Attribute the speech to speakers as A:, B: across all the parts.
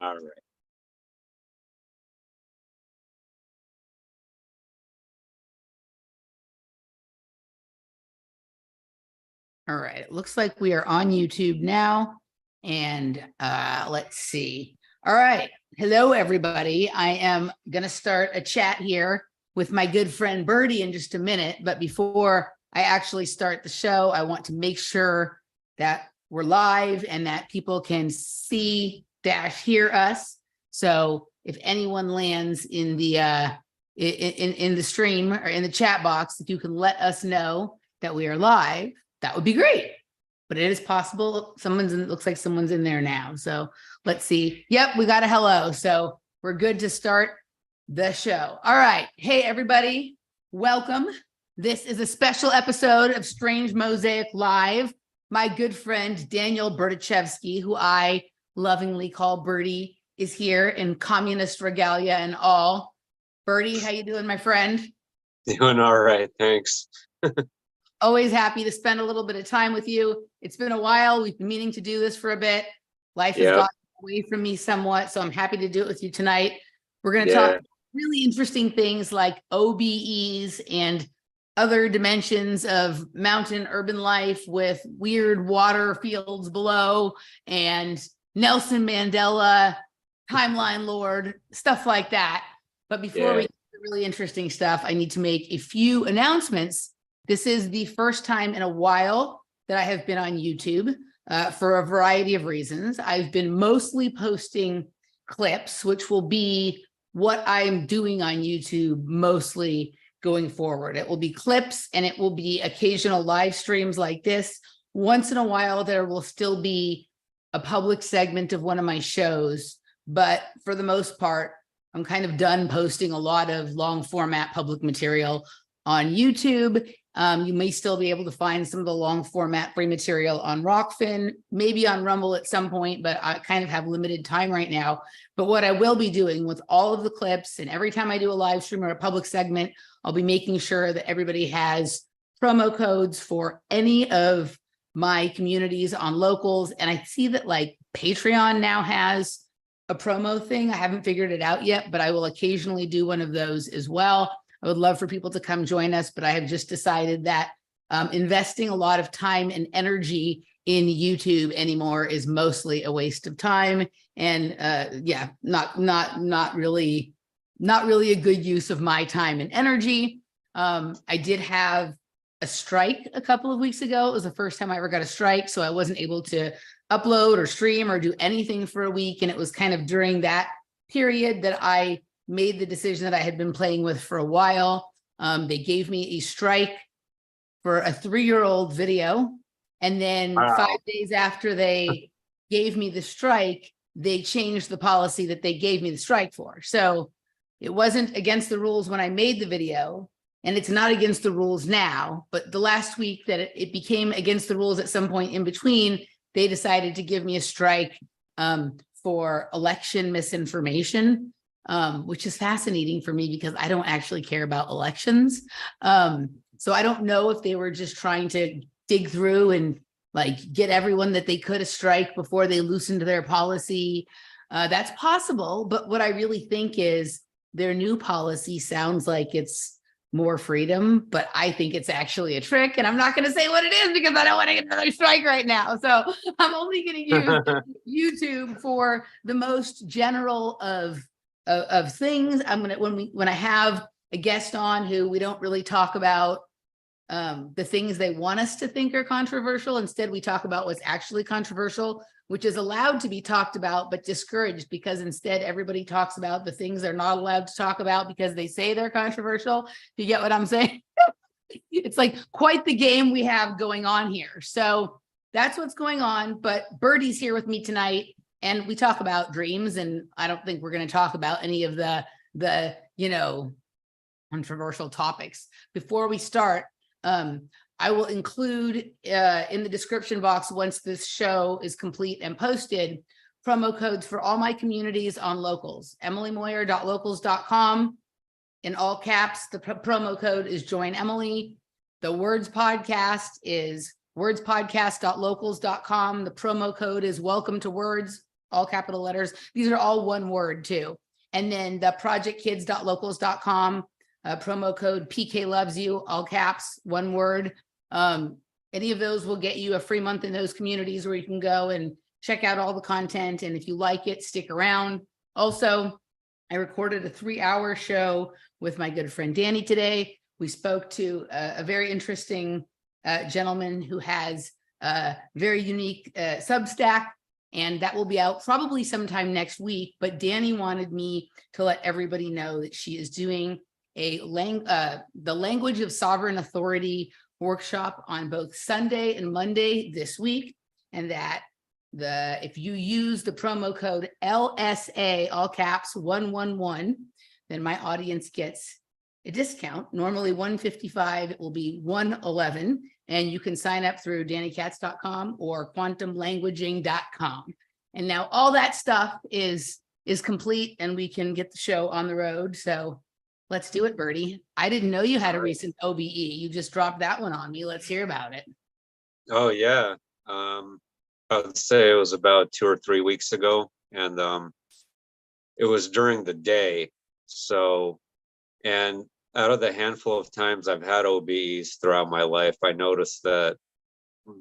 A: All right.
B: All right, it looks like we are on YouTube now. And let's see. All right. Hello, everybody. I am going to start a chat here with my good friend Berdie in just a minute. But before I actually start the show, I want to make sure that we're live and that people can see-hear us. So if anyone lands in the in the stream or in the chat box, if you can let us know that we are live, that would be great. But it is possible looks like someone's in there now. So let's see. Yep, we got a hello. So we're good to start the show. All right. Hey, everybody. Welcome. This is a special episode of Strange Mosaic Live. My good friend, Daniel Berdichevsky, who I lovingly call Berdie, is here in communist regalia and all. Berdie, how you doing, my friend?
A: Doing all right. Thanks.
B: Always happy to spend a little bit of time with you. It's been a while. We've been meaning to do this for a bit. Life has gotten away from me somewhat, so I'm happy to do it with you tonight. We're going to talk really interesting things like OBEs and other dimensions of mountain urban life with weird water fields below and Nelson Mandela, Timeline Lord, stuff like that. But before we get to the really interesting stuff, I need to make a few announcements. This is the first time in a while that I have been on YouTube for a variety of reasons. I've been mostly posting clips, which will be what I'm doing on YouTube mostly going forward. It will be clips and it will be occasional live streams like this. Once in a while, there will still be a public segment of one of my shows, but for the most part, I'm kind of done posting a lot of long format public material on YouTube. You may still be able to find some of the long format free material on Rockfin, maybe on Rumble at some point, but I kind of have limited time right now. But what I will be doing with all of the clips and every time I do a live stream or a public segment, I'll be making sure that everybody has promo codes for any of my communities on locals. And I see that like Patreon now has a promo thing. I haven't figured it out yet, but I will occasionally do one of those as well. I would love for people to come join us, but I have just decided that investing a lot of time and energy in YouTube anymore is mostly a waste of time. And not really a good use of my time and energy. I did have a strike a couple of weeks ago. It was the first time I ever got a strike, so I wasn't able to upload or stream or do anything for a week. And it was kind of during that period that I made the decision that I had been playing with for a while. They gave me a strike for a 3-year-old video. And then 5 days after they gave me the strike, they changed the policy that they gave me the strike for. So it wasn't against the rules when I made the video, and it's not against the rules now. But the last week that it became against the rules at some point in between, they decided to give me a strike for election misinformation. Which is fascinating for me because I don't actually care about elections. So I don't know if they were just trying to dig through and like get everyone that they could a strike before they loosened their policy. That's possible. But what I really think is their new policy sounds like it's more freedom, but I think it's actually a trick. And I'm not going to say what it is because I don't want to get another strike right now. So I'm only going to use YouTube for the most general of things. I'm gonna when I have a guest on who we don't really talk about the things they want us to think are controversial. Instead, we talk about what's actually controversial, which is allowed to be talked about, but discouraged because instead everybody talks about the things they're not allowed to talk about because they say they're controversial. You get what I'm saying? It's like quite the game we have going on here. So that's what's going on. But Berdie's here with me tonight. And we talk about dreams, and I don't think we're going to talk about any of the controversial topics. Before we start, I will include in the description box, once this show is complete and posted, promo codes for all my communities on locals. emilymoyer.locals.com. In all caps, the promo code is Join Emily. The Words Podcast is wordspodcast.locals.com. The promo code is Welcome to Words. all capital letters. These are all one word too. And then the projectkids.locals.com, promo code PK loves you, all caps, one word. Any of those will get you a free month in those communities where you can go and check out all the content. And if you like it, stick around. Also, I recorded a 3-hour show with my good friend Danny today. We spoke to a very interesting gentleman who has a very unique Substack, and that will be out probably sometime next week. But Danny wanted me to let everybody know that she is doing the language of sovereign authority workshop on both Sunday and Monday this week, and that if you use the promo code LSA, all caps 111, then my audience gets a discount. Normally $155, it will be $111, and you can sign up through dannycats.com or quantumlanguaging.com. And now all that stuff is complete, and we can get the show on the road. So let's do it, Berdie. I didn't know you had a recent OBE. You just dropped that one on me. Let's hear about it.
A: Oh yeah. I would say it was about 2 or 3 weeks ago, and it was during the day. So, and out of the handful of times I've had OBEs throughout my life, I noticed that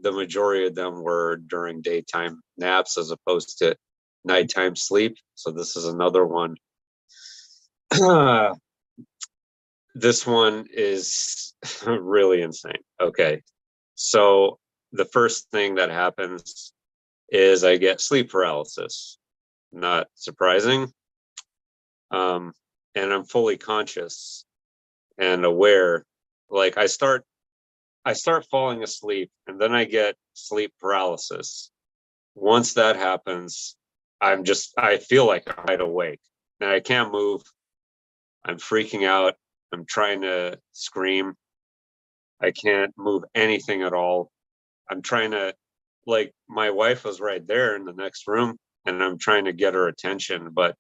A: the majority of them were during daytime naps as opposed to nighttime sleep. So this is another one. This one is really insane. Okay. So the first thing that happens is I get sleep paralysis. Not surprising. And I'm fully conscious and aware. Like I start falling asleep, and then I get sleep paralysis. Once that happens, I feel like I'm wide awake and I can't move. I'm freaking out. I'm trying to scream. I can't move anything at all. I'm trying to, like, my wife was right there in the next room, and I'm trying to get her attention, but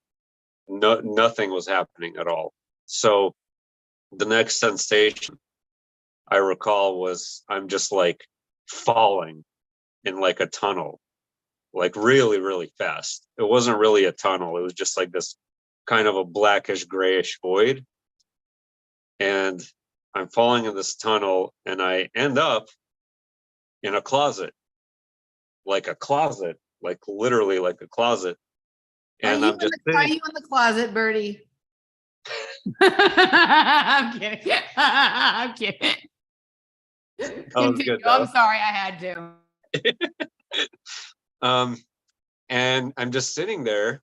A: nothing was happening at all. So the next sensation I recall was I'm just like falling in like a tunnel, like really, really fast. It wasn't really a tunnel. It was just like this kind of a blackish grayish void. And I'm falling in this tunnel, and I end up in a closet, like literally like a closet. And
B: Are you in the closet, Berdie? I'm kidding. I'm kidding. Continue. I'm sorry, I had
A: to. And I'm just sitting there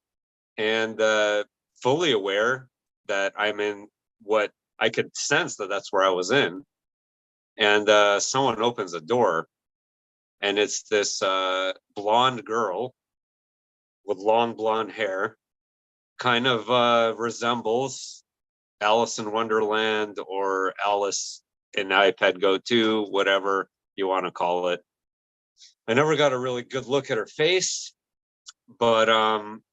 A: and fully aware that I'm in what I could sense that's where I was in. And someone opens the door, and it's this blonde girl with long blonde hair, kind of resembles Alice in Wonderland or Alice in iPad Go 2, whatever you want to call it. I never got a really good look at her face, but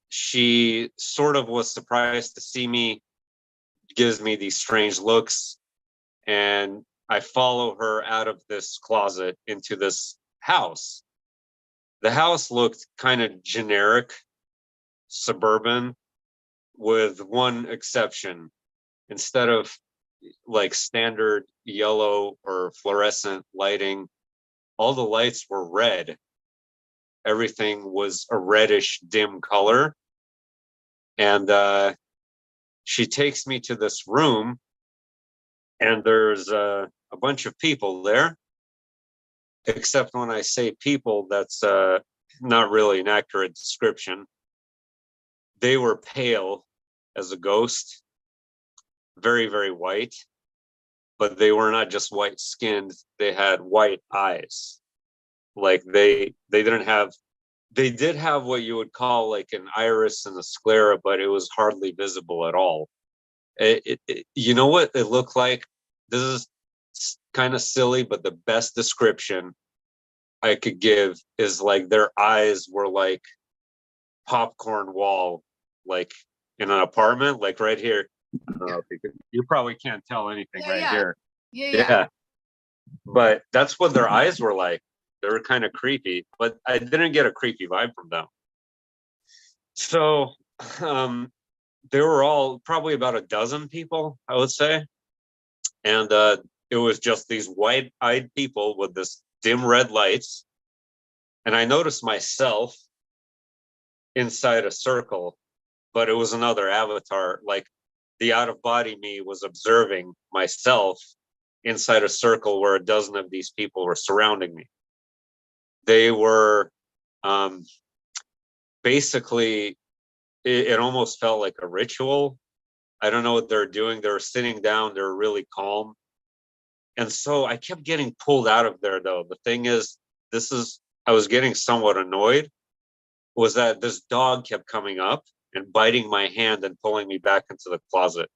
A: she sort of was surprised to see me, gives me these strange looks, and I follow her out of this closet into this house. The house looked kind of generic, suburban, with one exception. Instead of like standard yellow or fluorescent lighting, all the lights were red. Everything was a reddish dim color. And she takes me to this room, and there's a bunch of people there. Except when I say people, that's not really an accurate description. They were pale as a ghost, very, very white, but they were not just white skinned. They had white eyes. Like they did have what you would call like an iris and a sclera, but it was hardly visible at all. You know what it looked like? This is kind of silly, but the best description I could give is like their eyes were like popcorn wall, like in an apartment, like right here. I don't know if you probably can't tell anything here. Yeah. But that's what their eyes were like. They were kind of creepy, but I didn't get a creepy vibe from them. So there were all probably about a dozen people, I would say. And it was just these white-eyed people with this dim red lights. And I noticed myself inside a circle, but it was another avatar. Like the out of body me was observing myself inside a circle where a dozen of these people were surrounding me. They were um, basically, it almost felt like a ritual. I don't know what they're doing. They were sitting down, they were really calm. And so I kept getting pulled out of there, though. The thing is, I was getting somewhat annoyed, was that this dog kept coming up and biting my hand and pulling me back into the closet.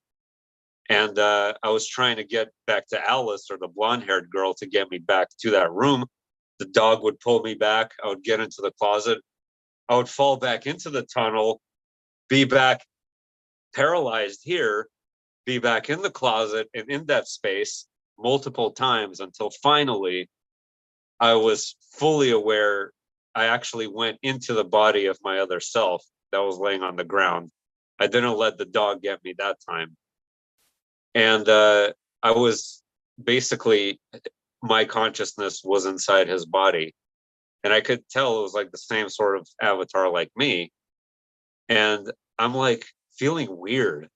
A: And I was trying to get back to Alice, or the blonde haired girl, to get me back to that room. The dog would pull me back. I would get into the closet. I would fall back into the tunnel, be back paralyzed here, be back in the closet and in that space multiple times until finally I was fully aware. I actually went into the body of my other self that was laying on the ground. I didn't let the dog get me that time. And I was basically, my consciousness was inside his body. And I could tell it was like the same sort of avatar like me. And I'm like feeling weird,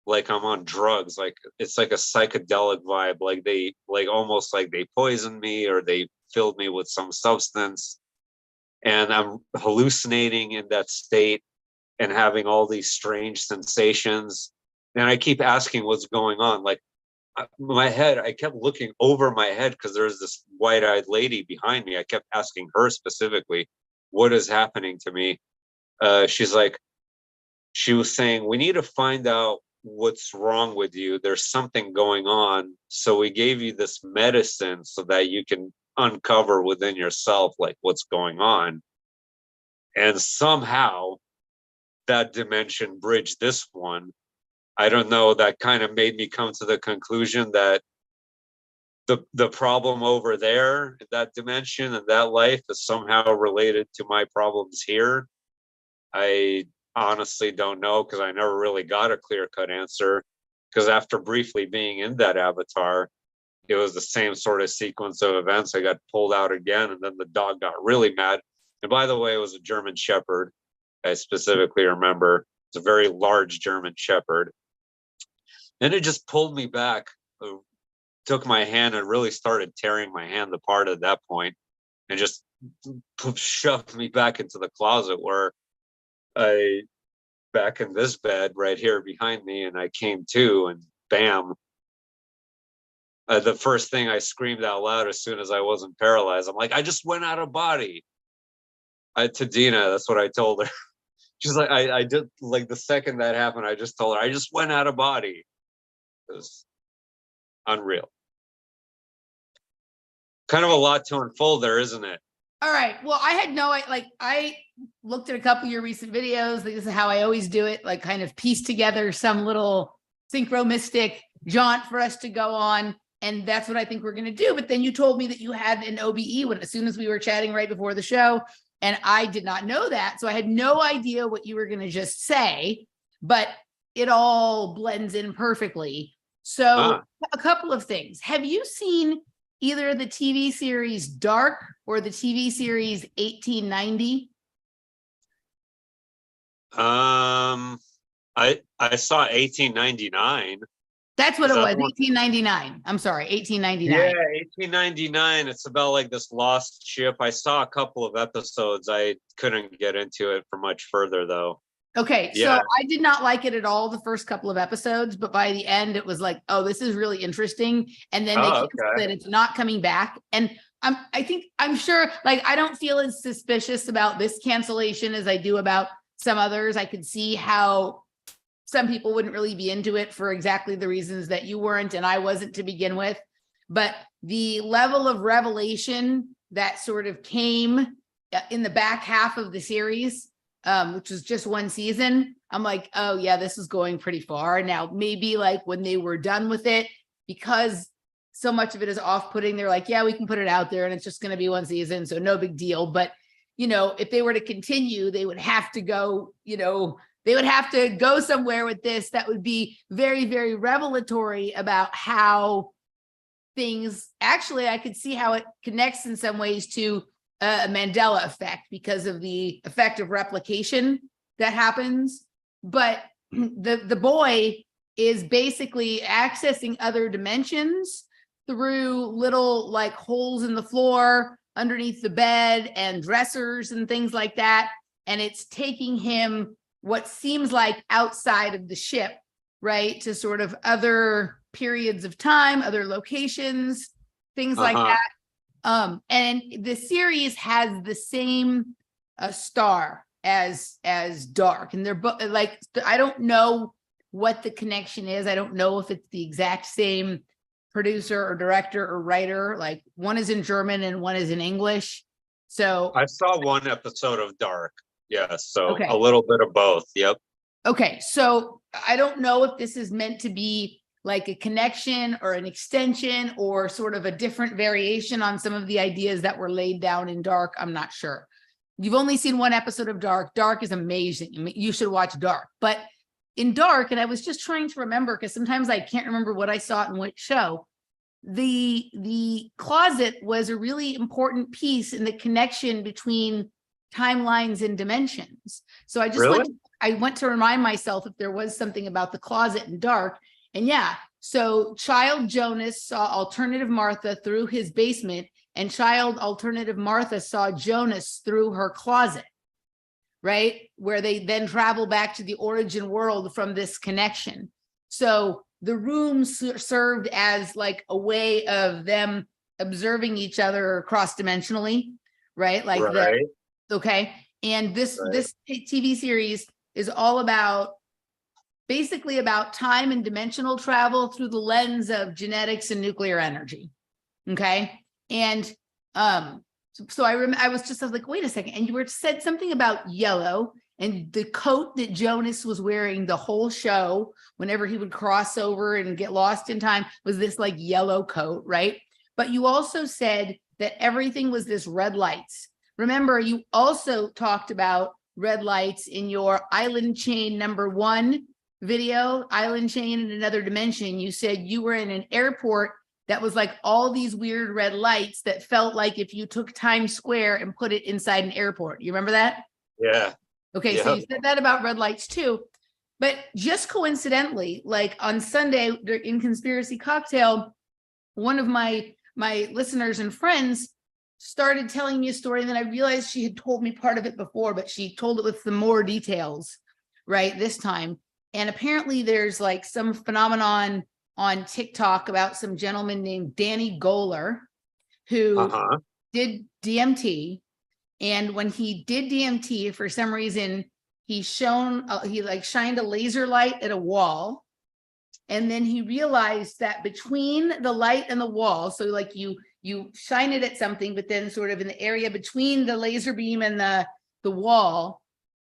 A: like I'm on drugs, like it's like a psychedelic vibe, like they, like almost like they poisoned me or they filled me with some substance, and I'm hallucinating in that state and having all these strange sensations. And I keep asking what's going on. Like my head, I kept looking over my head because there's this white-eyed lady behind me. I kept asking her specifically, what is happening to me? She's like, she was saying, we need to find out what's wrong with you. There's something going on. So we gave you this medicine so that you can uncover within yourself, like what's going on. And somehow that dimension bridged this one. I don't know, that kind of made me come to the conclusion that the problem over there, that dimension and that life, is somehow related to my problems here. I honestly don't know, because I never really got a clear-cut answer, because after briefly being in that avatar, it was the same sort of sequence of events. I got pulled out again, and then the dog got really mad. And by the way, it was a German Shepherd. I specifically remember it's a very large German Shepherd. And it just pulled me back, took my hand and really started tearing my hand apart at that point, and just shoved me back into the closet, where I, back in this bed right here behind me, and I came to, and bam. The first thing I screamed out loud as soon as I wasn't paralyzed, I'm like, I just went out of body. To Dina, that's what I told her. She's like, I did, like the second that happened, I just told her, I just went out of body. It was unreal. Kind of a lot to unfold there, isn't it?
B: All right. Well, I had no, like, I looked at a couple of your recent videos. This is how I always do it, like kind of piece together some little synchromistic jaunt for us to go on. And that's what I think we're going to do. But then you told me that you had an OBE as soon as we were chatting right before the show. And I did not know that. So I had no idea what you were going to just say, but it all blends in perfectly. So a couple of things. Have you seen either the TV series Dark or the TV series 1890?
A: I saw 1899.
B: That's what it was. 1899. I'm sorry, 1899.
A: Yeah, 1899. It's about like this lost ship. I saw a couple of episodes. I couldn't get into it for much further though.
B: Okay, so I did not like it at all the first couple of episodes, but by the end it was like, oh, this is really interesting. And then they canceled it. It's not coming back. And I'm sure, like, I don't feel as suspicious about this cancellation as I do about some others. I could see how some people wouldn't really be into it for exactly the reasons that you weren't and I wasn't to begin with. But the level of revelation that sort of came in the back half of the series, which was just one season, I'm like, oh yeah, this is going pretty far. Now, maybe like when they were done with it, because so much of it is off-putting, they're like, yeah, we can put it out there and it's just going to be one season, so no big deal. But if they were to continue, they would have to go, they would have to go somewhere with this that would be very, very revelatory about how things, actually, I could see how it connects in some ways to a Mandela effect because of the effect of replication that happens. But the boy is basically accessing other dimensions through little like holes in the floor, underneath the bed, and dressers and things like that. And it's taking him what seems like outside of the ship, right, to sort of other periods of time, other locations, things like that. And the series has the same star as Dark, and they're both like, I don't know what the connection is. I don't know if it's the exact same producer or director or writer. Like, one is in German and one is in English. So
A: I saw one episode of Dark. Yes, so
B: okay.
A: A little bit of both. Yep.
B: Okay, so I don't know if this is meant to be like a connection or an extension or sort of a different variation on some of the ideas that were laid down in Dark. I'm not sure. You've only seen one episode of Dark. Dark is amazing. I mean, you should watch Dark. But in Dark, and I was just trying to remember because sometimes I can't remember what I saw in which show, the closet was a really important piece in the connection between timelines and dimensions. So I just went to remind myself if there was something about the closet in Dark. And yeah, so child Jonas saw alternative Martha through his basement, and child alternative Martha saw Jonas through her closet, right? Where they then travel back to the origin world from this connection. So the rooms served as like a way of them observing each other cross-dimensionally, right? Like okay. And this TV series is all about, basically about time and dimensional travel through the lens of genetics and nuclear energy. Okay. And so I was like, wait a second. And you said something about yellow, and the coat that Jonas was wearing the whole show, whenever he would cross over and get lost in time, was this like yellow coat, right? But you also said that everything was this red lights. Remember, you also talked about red lights in your Island Chain #1 video, Island Chain in Another Dimension. You said you were in an airport that was like all these weird red lights that felt like if you took Times Square and put it inside an airport. You remember that?
A: Yeah.
B: Okay, so you said that about red lights too. But just coincidentally, like on Sunday in Conspiracy Cocktail, one of my listeners and friends started telling me a story, and then I realized she had told me part of it before, but she told it with some more details, right, this time. And apparently there's like some phenomenon on TikTok about some gentleman named Danny Goler who did DMT. And when he did DMT, for some reason, he shined a laser light at a wall. And then he realized that between the light and the wall, so like you shine it at something, but then sort of in the area between the laser beam and the wall,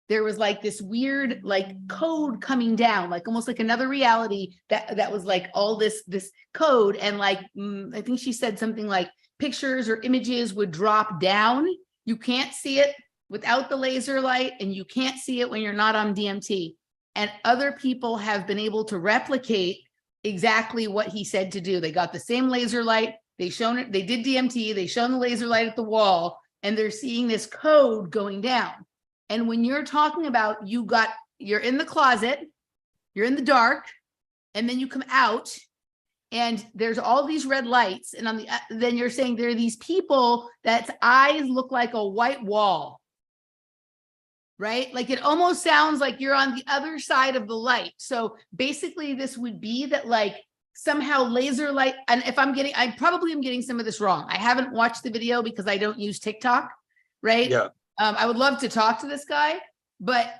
B: there was like this weird like code coming down, like almost like another reality that was like all this code. And like, I think she said something like pictures or images would drop down. You can't see it without the laser light, and you can't see it when you're not on DMT. And other people have been able to replicate exactly what he said to do. They got the same laser light. They did DMT. They shone the laser light at the wall, and they're seeing this code going down. And when you're talking about you're in the closet, you're in the dark, and then you come out, and there's all these red lights, and then you're saying there are these people that's eyes look like a white wall, right? Like it almost sounds like you're on the other side of the light. So basically this would be that like somehow laser light, and I probably am getting some of this wrong. I haven't watched the video because I don't use TikTok, right?
A: Yeah.
B: I would love to talk to this guy, but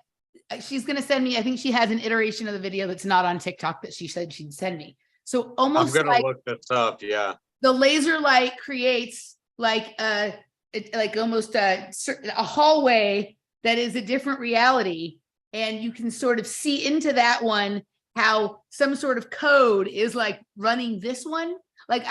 B: she's going to send me, I think she has an iteration of the video that's not on TikTok that she said she'd send me. So almost
A: I'm going to look this up. Yeah.
B: The laser light creates like almost a hallway that is a different reality. And you can sort of see into that one, how some sort of code is like running this one, like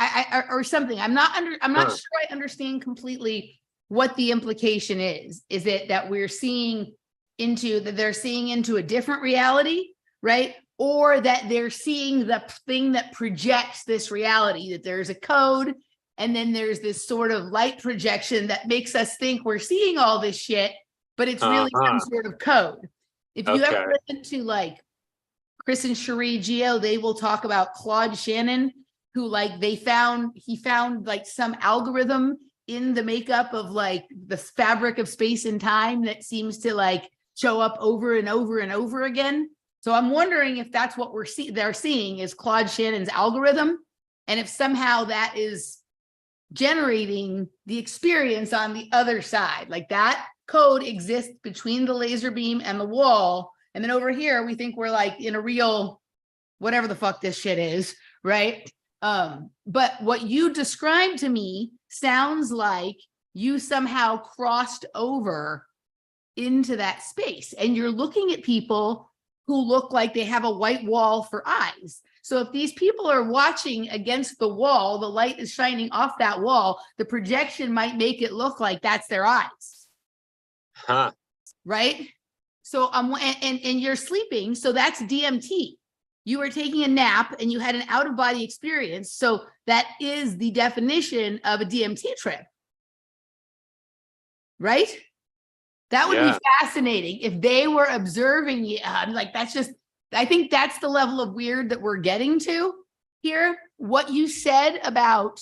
B: or something. I'm not sure I understand completely what the implication is. Is it that we're seeing into, that they're seeing into a different reality, right? Or that they're seeing the thing that projects this reality, that there's a code, and then there's this sort of light projection that makes us think we're seeing all this shit, but it's really some sort of code. If you ever listen to like Chris and Cherie Geo, they will talk about Claude Shannon, who like he found like some algorithm in the makeup of like the fabric of space and time that seems to like show up over and over and over again. So I'm wondering if that's what they're seeing is Claude Shannon's algorithm, and if somehow that is generating the experience on the other side, like that code exists between the laser beam and the wall, and then over here we think we're like in a real whatever the fuck this shit is, right? But what you described to me sounds like you somehow crossed over into that space, and you're looking at people who look like they have a white wall for eyes. So if these people are watching against the wall, the light is shining off that wall, the projection might make it look like that's their eyes. Right? So and you're sleeping, so that's DMT. You were taking a nap and you had an out-of-body experience. So that is the definition of a DMT trip. Right? That would be fascinating if they were observing you. I'm like, that's just, I think that's the level of weird that we're getting to here. What you said about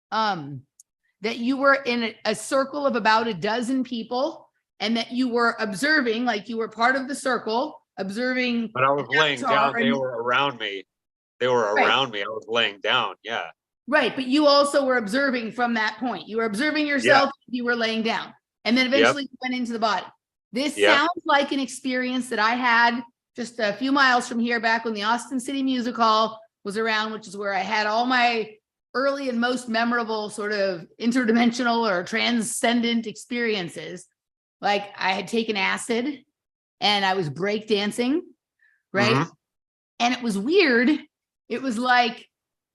B: that you were in a circle of about a dozen people and that you were observing, like you were part of the circle, observing.
A: But I was laying down. They were around me. They were around me. I was laying down. Yeah.
B: Right. But you also were observing from that point. You were observing yourself. You were laying down. And then eventually you went into the body. This sounds like an experience that I had just a few miles from here back when the Austin City Music Hall was around, which is where I had all my early and most memorable sort of interdimensional or transcendent experiences. Like I had taken acid and I was breakdancing, right? And it was weird. It was like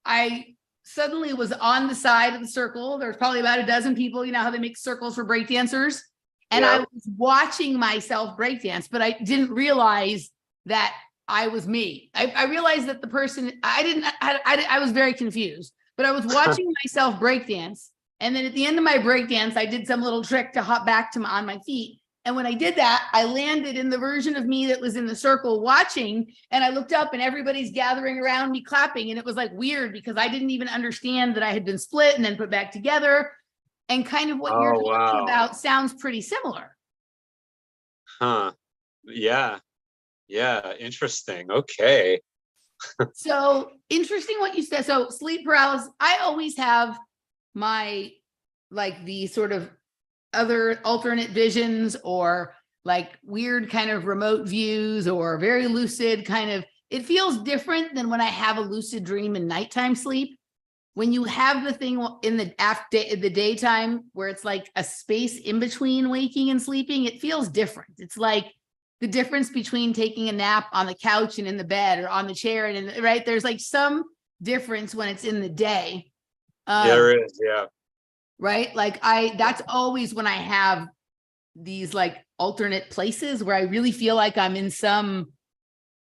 B: I suddenly was on the side of the circle. There's probably about a dozen people, you know how they make circles for breakdancers. And I was watching myself breakdance, but I didn't realize that I was me. I realized that the person, I was very confused, but I was watching myself breakdance. And then at the end of my breakdance, I did some little trick to hop back to on my feet. And when I did that, I landed in the version of me that was in the circle watching, and I looked up and everybody's gathering around me clapping. And it was like weird because I didn't even understand that I had been split and then put back together. And kind of what you're talking about sounds pretty similar.
A: Yeah. Interesting. Okay.
B: So interesting what you said. So sleep paralysis, I always have my, like the sort of other alternate visions or like weird kind of remote views or very lucid kind of, it feels different than when I have a lucid dream in nighttime sleep. When you have the thing in the daytime where it's like a space in between waking and sleeping, it feels different. It's like the difference between taking a nap on the couch and in the bed or on the chair and right. There's like some difference when it's in the day.
A: There is, yeah.
B: Right. Like that's always when I have these like alternate places where I really feel like I'm in some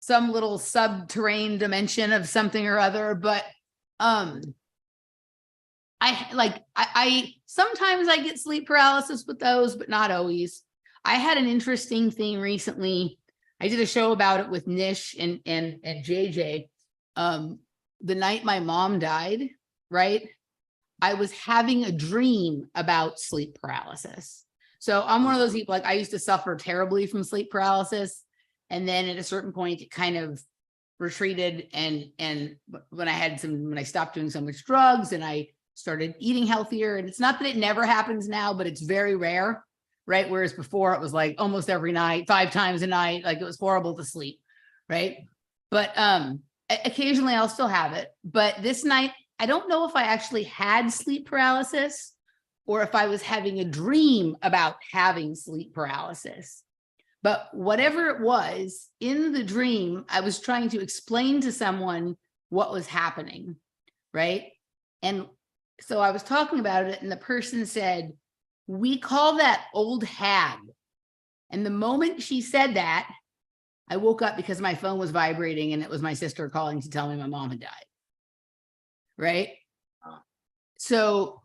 B: little subterranean dimension of something or other. But I sometimes I get sleep paralysis with those, but not always. I had an interesting thing recently. I did a show about it with Nish and JJ. The night my mom died, right? I was having a dream about sleep paralysis. So I'm one of those people, like I used to suffer terribly from sleep paralysis. And then at a certain point, it kind of retreated. And when I stopped doing so much drugs and I started eating healthier, and it's not that it never happens now, but it's very rare, right? Whereas before it was like almost every night, 5 times a night, like it was horrible to sleep, right? But occasionally I'll still have it. But this night, I don't know if I actually had sleep paralysis or if I was having a dream about having sleep paralysis. But whatever it was, in the dream, I was trying to explain to someone what was happening, right? And so I was talking about it, and the person said, We call that old hag. And the moment she said that, I woke up because my phone was vibrating and it was my sister calling to tell me my mom had died. Right? So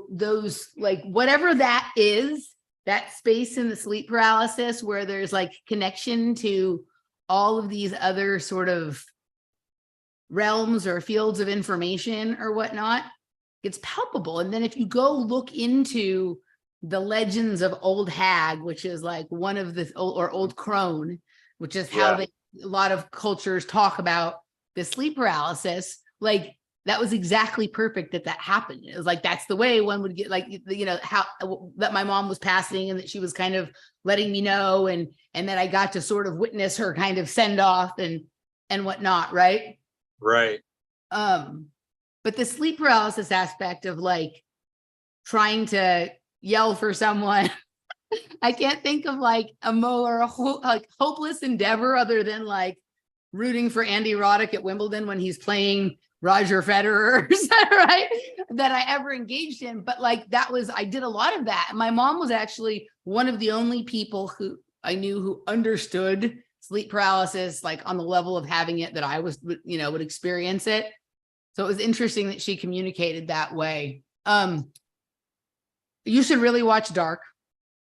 B: those, like, whatever that is, that space in the sleep paralysis where there's like connection to all of these other sort of realms or fields of information or whatnot, it's palpable. And then if you go look into the legends of Old Hag, which is like one of the, or Old Crone, which is how a lot of cultures talk about the sleep paralysis, like that was exactly perfect that happened. It was like, that's the way one would get, like, you know, how that my mom was passing and that she was kind of letting me know. And that I got to sort of witness her kind of send off and whatnot. Right.
A: Right.
B: But the sleep paralysis aspect of like trying to yell for someone, I can't think of like a more like hopeless endeavor other than like rooting for Andy Roddick at Wimbledon when he's playing Roger Federer, right? That I ever engaged in. But like that was, I did a lot of that. My mom was actually one of the only people who I knew who understood sleep paralysis, like on the level of having it that I was, you know, would experience it. So it was interesting that she communicated that way. You should really watch Dark.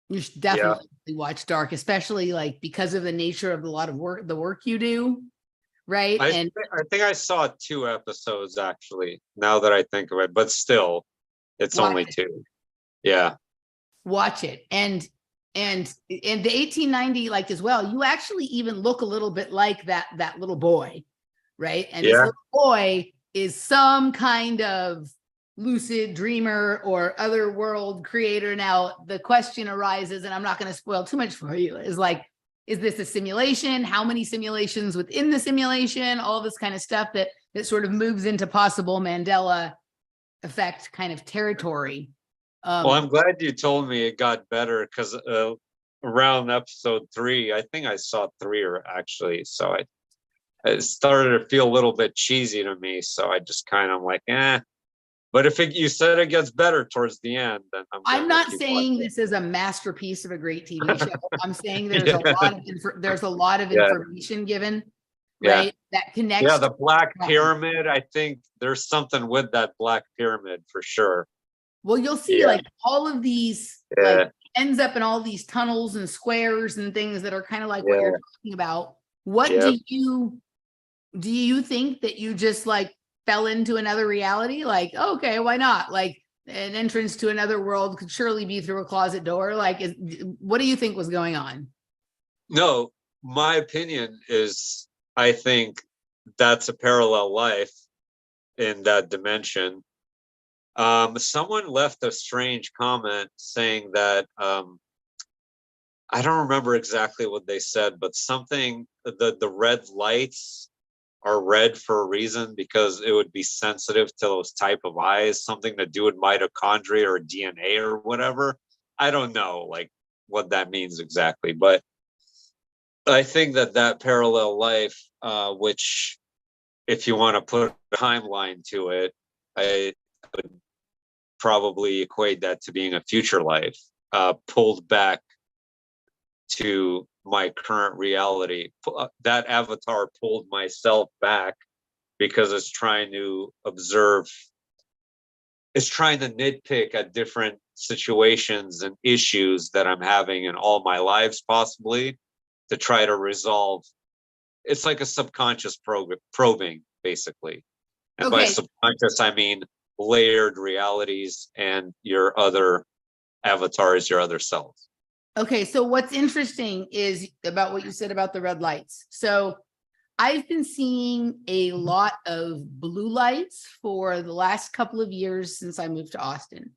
B: You should definitely watch Dark, especially like because of the nature of a lot of work, the work you do. Right.
A: I think I saw 2 episodes actually, now that I think of it, but still it's only 2. Yeah.
B: Watch it. And the 1890, like as well, you actually even look a little bit like that little boy. Right. And this little boy is some kind of lucid dreamer or other world creator. Now the question arises, and I'm not going to spoil too much for you, is like, is this a simulation? How many simulations within the simulation? All this kind of stuff that sort of moves into possible Mandela effect kind of territory.
A: Well, I'm glad you told me it got better, because around episode 3, I think I saw 3 or actually, so it started to feel a little bit cheesy to me. So I just kind of like, But if you said it gets better towards the end, then
B: I'm not saying this is a masterpiece of a great TV show. I'm saying there's a lot of information given, right? That connects.
A: Yeah, the Black Pyramid. I think there's something with that Black Pyramid for sure.
B: Well, you'll see like all of these like ends up in all these tunnels and squares and things that are kind of like what you're talking about. What do you think that you just like fell into another reality? Like, okay, why not? Like an entrance to another world could surely be through a closet door. Like, what do you think was going on?
A: No, my opinion is, I think that's a parallel life in that dimension. Someone left a strange comment saying that, I don't remember exactly what they said, but something, the red lights are red for a reason, because it would be sensitive to those type of eyes, something to do with mitochondria or DNA or whatever. I don't know like what that means exactly, but I think that parallel life, which if you want to put a timeline to it, I would probably equate that to being a future life, pulled back to my current reality. That avatar pulled myself back because it's trying to observe, it's trying to nitpick at different situations and issues that I'm having in all my lives, possibly, to try to resolve. It's like a subconscious probing, basically. And by subconscious, I mean layered realities and your other avatars, your other selves.
B: Okay, so what's interesting is about what you said about the red lights. So I've been seeing a lot of blue lights for the last couple of years since I moved to Austin.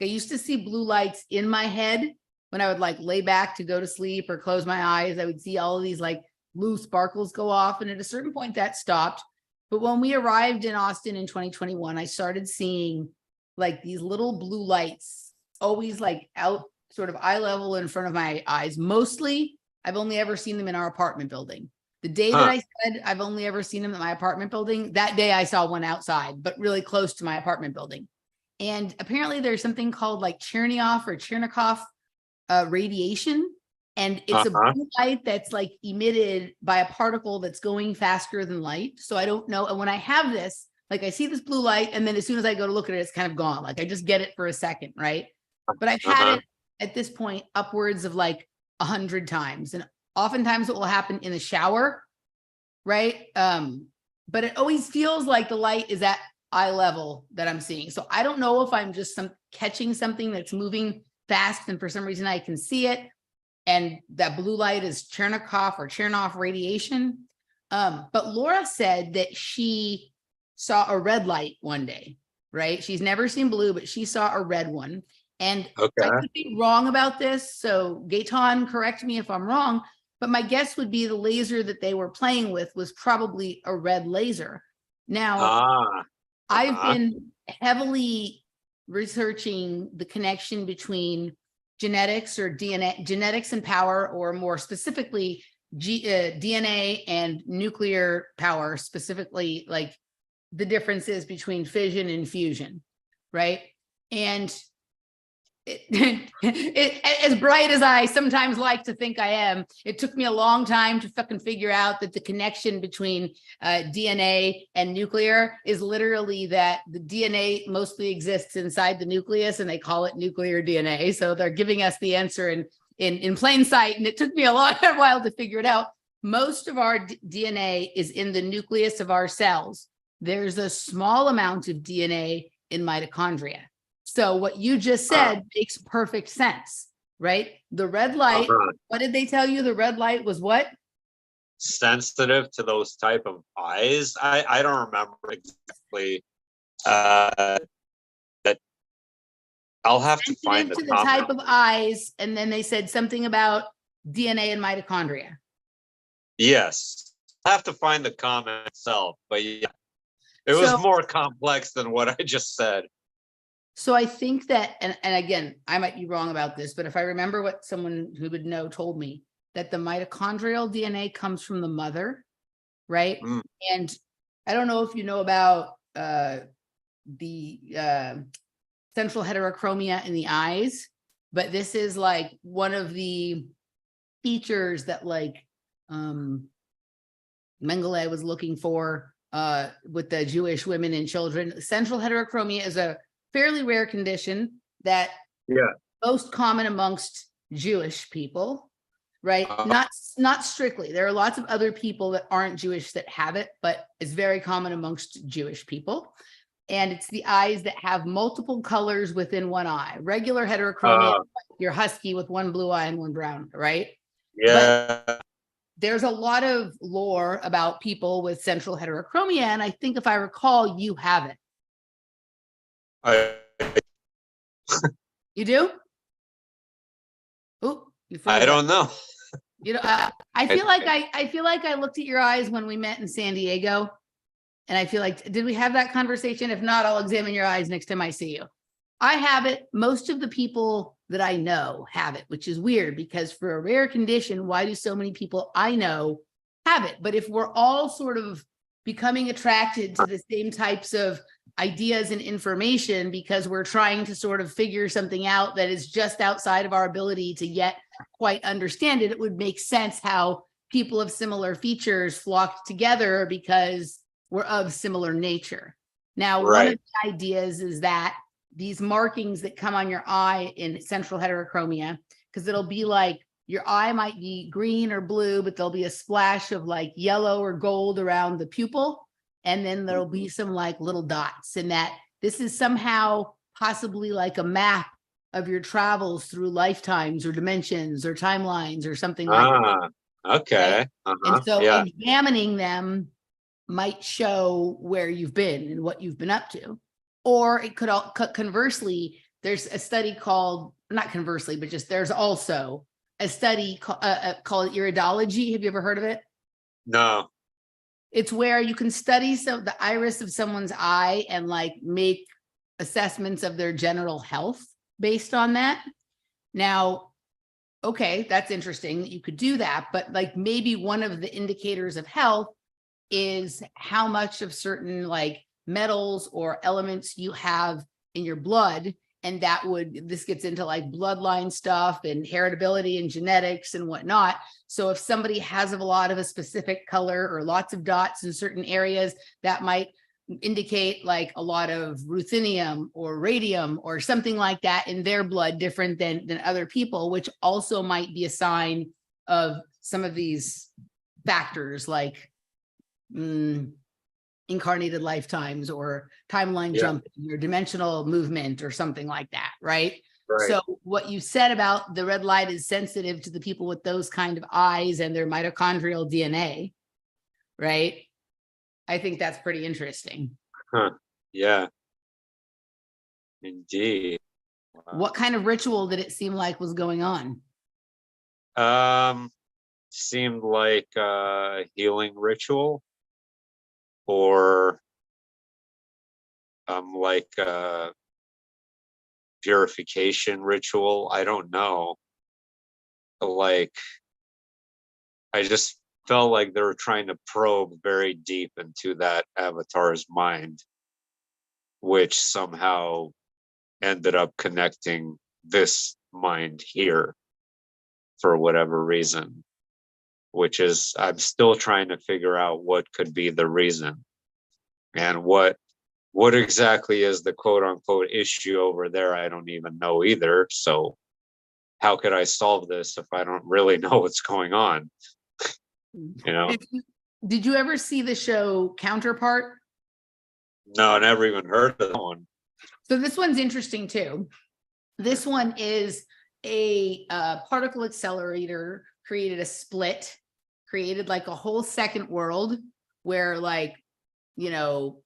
B: I used to see blue lights in my head when I would like lay back to go to sleep or close my eyes. I would see all of these like blue sparkles go off, and at a certain point that stopped. But when we arrived in Austin in 2021, I started seeing like these little blue lights always like out sort of eye level in front of my eyes. Mostly, I've only ever seen them in our apartment building. The day that I said I've only ever seen them in my apartment building, that day I saw one outside, but really close to my apartment building. And apparently there's something called like Chernikov radiation. And it's a blue light that's like emitted by a particle that's going faster than light. So I don't know. And when I have this, like I see this blue light, and then as soon as I go to look at it, it's kind of gone. Like I just get it for a second, right? But I've had it at this point upwards of like 100 times. And oftentimes it will happen in the shower, right? But it always feels like the light is at eye level that I'm seeing. So I don't know if I'm just catching something that's moving fast and for some reason I can see it. And that blue light is Chernikov radiation. But Laura said that she saw a red light one day, right? She's never seen blue, but she saw a red one. And I could be wrong about this. So Gaetan, correct me if I'm wrong, but my guess would be the laser that they were playing with was probably a red laser. Now, I've been heavily researching the connection between genetics or DNA, genetics and power, or more specifically, DNA and nuclear power, specifically like the differences between fission and fusion, right? And as bright as I sometimes like to think I am, it took me a long time to fucking figure out that the connection between DNA and nuclear is literally that the DNA mostly exists inside the nucleus, and they call it nuclear DNA. So they're giving us the answer in plain sight, and it took me a long while to figure it out. Most of our DNA is in the nucleus of our cells. There's a small amount of DNA in mitochondria. So what you just said makes perfect sense, right? The red light, what did they tell you? The red light was what?
A: Sensitive to those type of eyes. I don't remember exactly. That I'll have to find
B: the type of eyes, and then they said something about DNA and mitochondria.
A: Yes, I'll have to find the comment itself, but yeah, it was more complex than what I just said.
B: So I think that, and again, I might be wrong about this, but if I remember what someone who would know told me, that the mitochondrial DNA comes from the mother, right? And I don't know if you know about the central heterochromia in the eyes, but this is like one of the features that like Mengele was looking for with the Jewish women and children. Central heterochromia is a fairly rare condition that most common amongst Jewish people, right? Not strictly. There are lots of other people that aren't Jewish that have it, but it's very common amongst Jewish people. And it's the eyes that have multiple colors within one eye. Regular heterochromia, you're husky with one blue eye and one brown, right?
A: Yeah.
B: But there's a lot of lore about people with central heterochromia, and I think if I recall, you have it. You do? Oh,
A: I don't know.
B: You know, I feel like I looked at your eyes when we met in San Diego, and I feel like, did we have that conversation? If not, I'll examine your eyes next time I see you. I have it. Most of the people that I know have it, which is weird because for a rare condition, why do so many people I know have it? But if we're all sort of becoming attracted to the same types of ideas and information because we're trying to sort of figure something out that is just outside of our ability to yet quite understand it, it would make sense how people of similar features flock together because we're of similar nature. Now, one of the ideas is that these markings that come on your eye in central heterochromia, because it'll be like your eye might be green or blue, but there'll be a splash of like yellow or gold around the pupil. And then there'll be some like little dots, and that this is somehow possibly like a map of your travels through lifetimes or dimensions or timelines or something like that.
A: Okay.
B: Right? And so examining them might show where you've been and what you've been up to. Or it could all conversely, there's a study called, not conversely, but just there's also a study called iridology. Have you ever heard of it?
A: No.
B: It's where you can study the iris of someone's eye and like make assessments of their general health based on that. Now, okay, that's interesting that you could do that, but like maybe one of the indicators of health is how much of certain like metals or elements you have in your blood. And this gets into like bloodline stuff and heritability and genetics and whatnot. So if somebody has a lot of a specific color or lots of dots in certain areas, that might indicate like a lot of ruthenium or radium or something like that in their blood, different than other people, which also might be a sign of some of these factors like incarnated lifetimes or timeline jumping or dimensional movement or something like that, right? So what you said about the red light is sensitive to the people with those kind of eyes and their mitochondrial DNA, right? I think that's pretty interesting.
A: Yeah, indeed. Wow.
B: What kind of ritual did it seem like was going on?
A: Seemed like a healing ritual, or like a purification ritual. I don't know. Like, I just felt like they were trying to probe very deep into that avatar's mind, which somehow ended up connecting this mind here for whatever reason, which is, I'm still trying to figure out what could be the reason, and what exactly is the quote unquote issue over there. I don't even know either. So how could I solve this if I don't really know what's going on? You know?
B: Did you ever see the show Counterpart?
A: No, I never even heard of that one.
B: So this one's interesting too. This one is a particle accelerator created a split, created like a whole second world where, like, you know,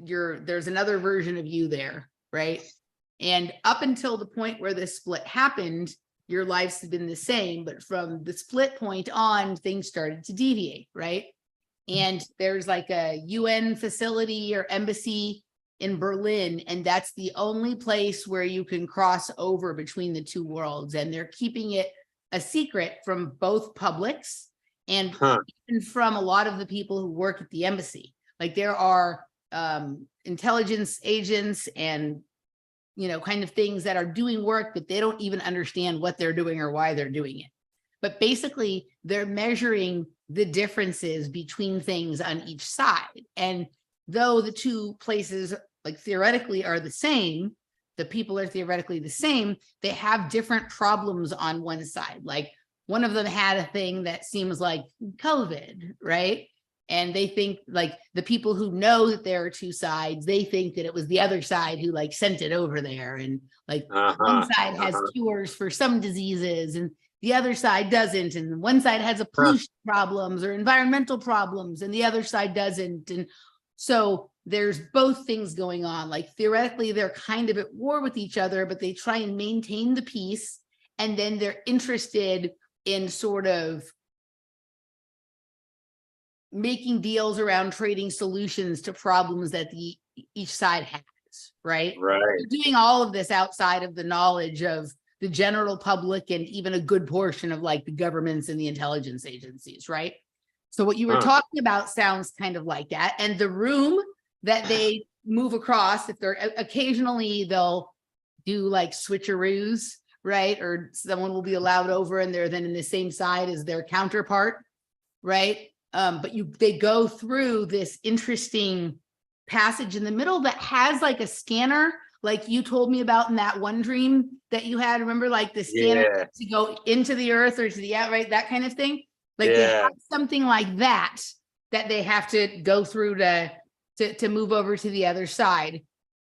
B: there's another version of you there, right? And up until the point where this split happened, your lives have been the same, but from the split point on, things started to deviate, right? And there's like a UN facility or embassy in Berlin, and that's the only place where you can cross over between the two worlds. And they're keeping it a secret from both publics and even from a lot of the people who work at the embassy. Like, there are intelligence agents and, you know, kind of things that are doing work, but they don't even understand what they're doing or why they're doing it. But basically, they're measuring the differences between things on each side. And though the two places, like, theoretically are the same, the people are theoretically the same, they have different problems on one side. Like, one of them had a thing that seems like COVID, right? And they think, like, the people who know that there are two sides, they think that it was the other side who, like, sent it over there. And like, one side has cures for some diseases and the other side doesn't. And one side has a pollution problems or environmental problems and the other side doesn't. And so there's both things going on. Like, theoretically, they're kind of at war with each other, but they try and maintain the peace. And then they're interested in sort of making deals around trading solutions to problems that each side has, right?
A: Right.
B: They're doing all of this outside of the knowledge of the general public and even a good portion of, like, the governments and the intelligence agencies, right? So what you were talking about sounds kind of like that. And the room that they move across, if they're occasionally, they'll do like switcheroos, right? Or someone will be allowed over and they're then in the same side as their counterpart, right? But they go through this interesting passage in the middle that has like a scanner, like you told me about in that one dream that you had. Remember, like the scanner to go into the earth or to the out, right? That kind of thing. Like they have something like that they have to go through to move over to the other side.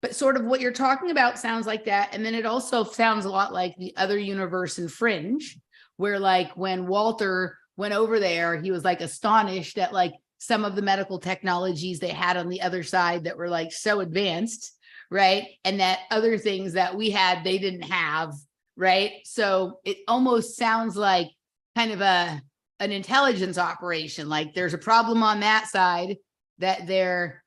B: But sort of what you're talking about sounds like that. And then it also sounds a lot like the other universe in Fringe, where, like, when Walter went over there, he was like astonished at like some of the medical technologies they had on the other side that were like so advanced, right? And that other things that we had, they didn't have, right? So it almost sounds like kind of an intelligence operation. Like, there's a problem on that side that they're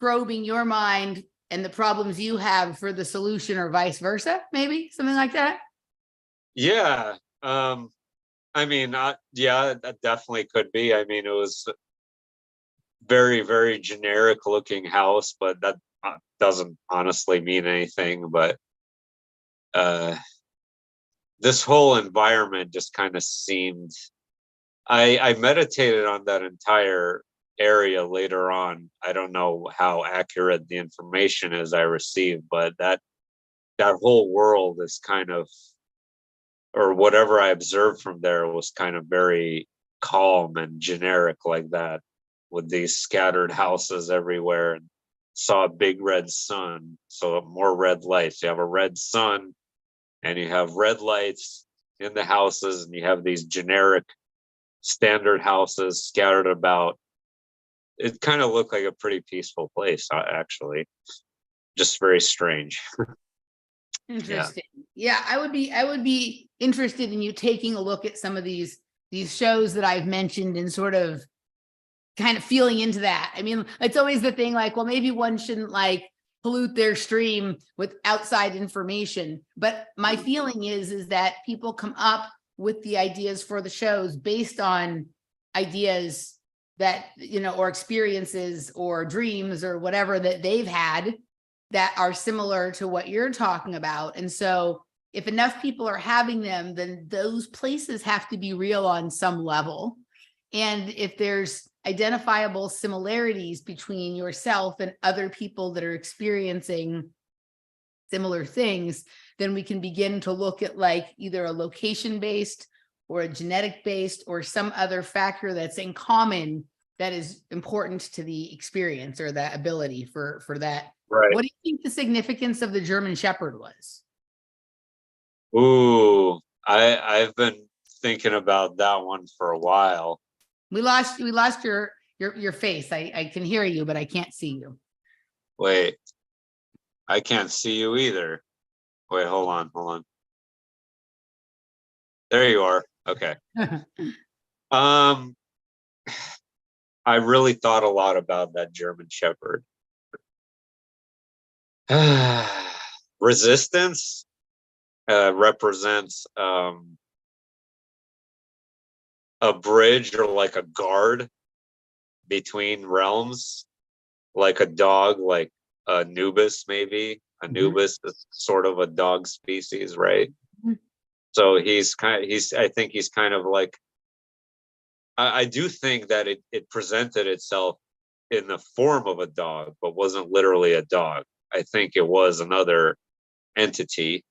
B: probing your mind and the problems you have for the solution, or vice versa, maybe something like that.
A: Yeah. I mean, yeah, that definitely could be. I mean, it was very, very generic looking house, but doesn't honestly mean anything, but this whole environment just kind of seemed. I meditated on that entire area later on. I don't know how accurate the information is I received, but that whole world is kind of, or whatever I observed from there was kind of very calm and generic like that, with these scattered houses everywhere, and saw a big red sun. So more red lights. You have a red sun and you have red lights in the houses, and you have these generic standard houses scattered about. It kind of looked like a pretty peaceful place, actually. Just very strange.
B: Interesting. Yeah, I would be interested in you taking a look at some of these shows that I've mentioned and sort of kind of feeling into that. I mean, it's always the thing like, well, maybe one shouldn't like pollute their stream with outside information. But my feeling is that people come up with the ideas for the shows based on ideas that, or experiences or dreams or whatever that they've had that are similar to what you're talking about. And so if enough people are having them, then those places have to be real on some level. And if there's identifiable similarities between yourself and other people that are experiencing similar things, then we can begin to look at like either a location based or a genetic based or some other factor that's in common that is important to the experience or that ability for that.
A: Right.
B: What do you think the significance of the German Shepherd was?
A: Ooh, I've been thinking about that one for a while.
B: We lost your face. I can hear you, but I can't see you.
A: Wait, I can't see you either. Wait, hold on. There you are. Okay. I really thought a lot about that German Shepherd. Resistance represents a bridge or like a guard between realms, like a dog, like Anubis, maybe. Anubis is sort of a dog species, right? So I think he's kind of like, I do think that it presented itself in the form of a dog, but wasn't literally a dog. I think it was another entity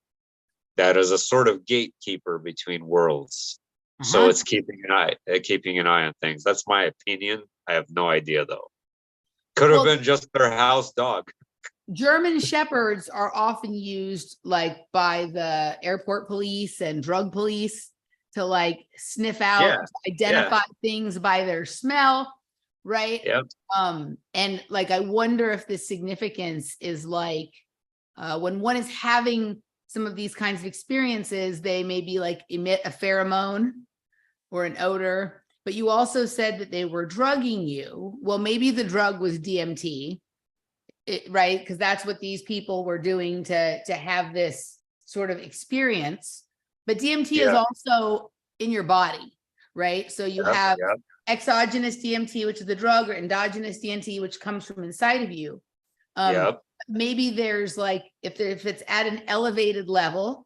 A: that is a sort of gatekeeper between worlds. So it's keeping an eye on things. That's my opinion. I have no idea though. Could have been just their house dog.
B: German Shepherds are often used like by the airport police and drug police to like sniff out, identify things by their smell, right?
A: Yep.
B: And like I wonder if the significance is like when one is having some of these kinds of experiences, they maybe like emit a pheromone or an odor. But you also said that they were drugging you. Well, maybe the drug was DMT, right? Because that's what these people were doing to have this sort of experience. But DMT is also in your body, right? So you have exogenous DMT, which is the drug, or endogenous DMT, which comes from inside of you. Maybe there's like, if it's at an elevated level,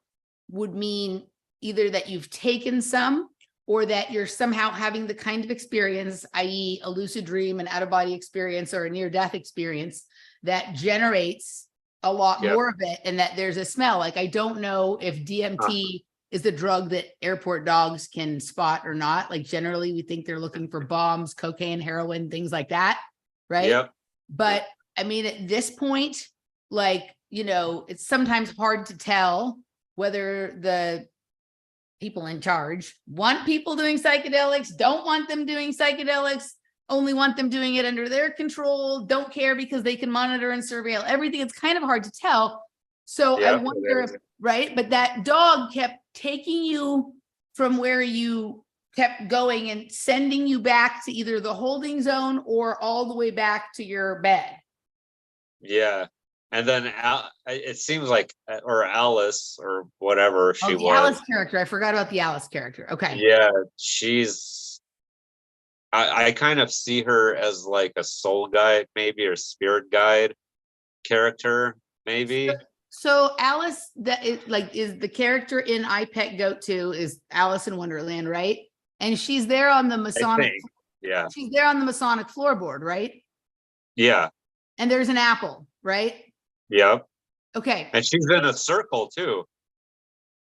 B: would mean either that you've taken some or that you're somehow having the kind of experience, i.e. a lucid dream, an out-of-body experience, or a near-death experience that generates a lot more of it, and that there's a smell. Like, I don't know if DMT is the drug that airport dogs can spot or not. Like, generally, we think they're looking for bombs, cocaine, heroin, things like that, right? But I mean, at this point, like, it's sometimes hard to tell whether the people in charge want people doing psychedelics, don't want them doing psychedelics, only want them doing it under their control, don't care because they can monitor and surveil everything. It's kind of hard to tell. So I wonder if, right? But that dog kept taking you from where you kept going and sending you back to either the holding zone or all the way back to your bed.
A: Yeah. And then it seems like, or Alice or whatever she was.
B: Alice character. I forgot about the Alice character. Okay.
A: Yeah. I kind of see her as like a soul guide, maybe, or spirit guide. character, maybe.
B: So Alice, is the character in I Pet Goat 2 is Alice in Wonderland, right? And she's there on the
A: I
B: Masonic.
A: think. Yeah.
B: She's there on the Masonic floorboard, right?
A: Yeah.
B: And there's an apple, right?
A: Yep.
B: Okay.
A: And she's in a circle too.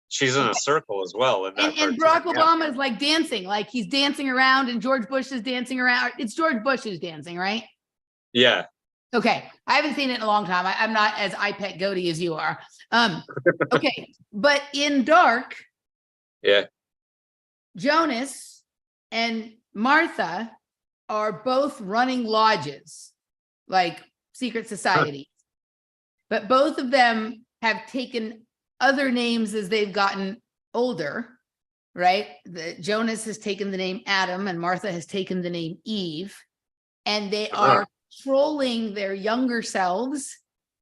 A: She's in a circle as well in that
B: And Barack Obama is like dancing, like he's dancing around, and George Bush is dancing around. It's George Bush who's dancing, right?
A: Yeah.
B: Okay. I haven't seen it in a long time. I'm not as I Pet Goaty as you are. Okay. But in Dark,
A: Yeah.
B: Jonas and Martha are both running lodges, like secret societies. But both of them have taken other names as they've gotten older, right? Jonas has taken the name Adam and Martha has taken the name Eve, and they are trolling their younger selves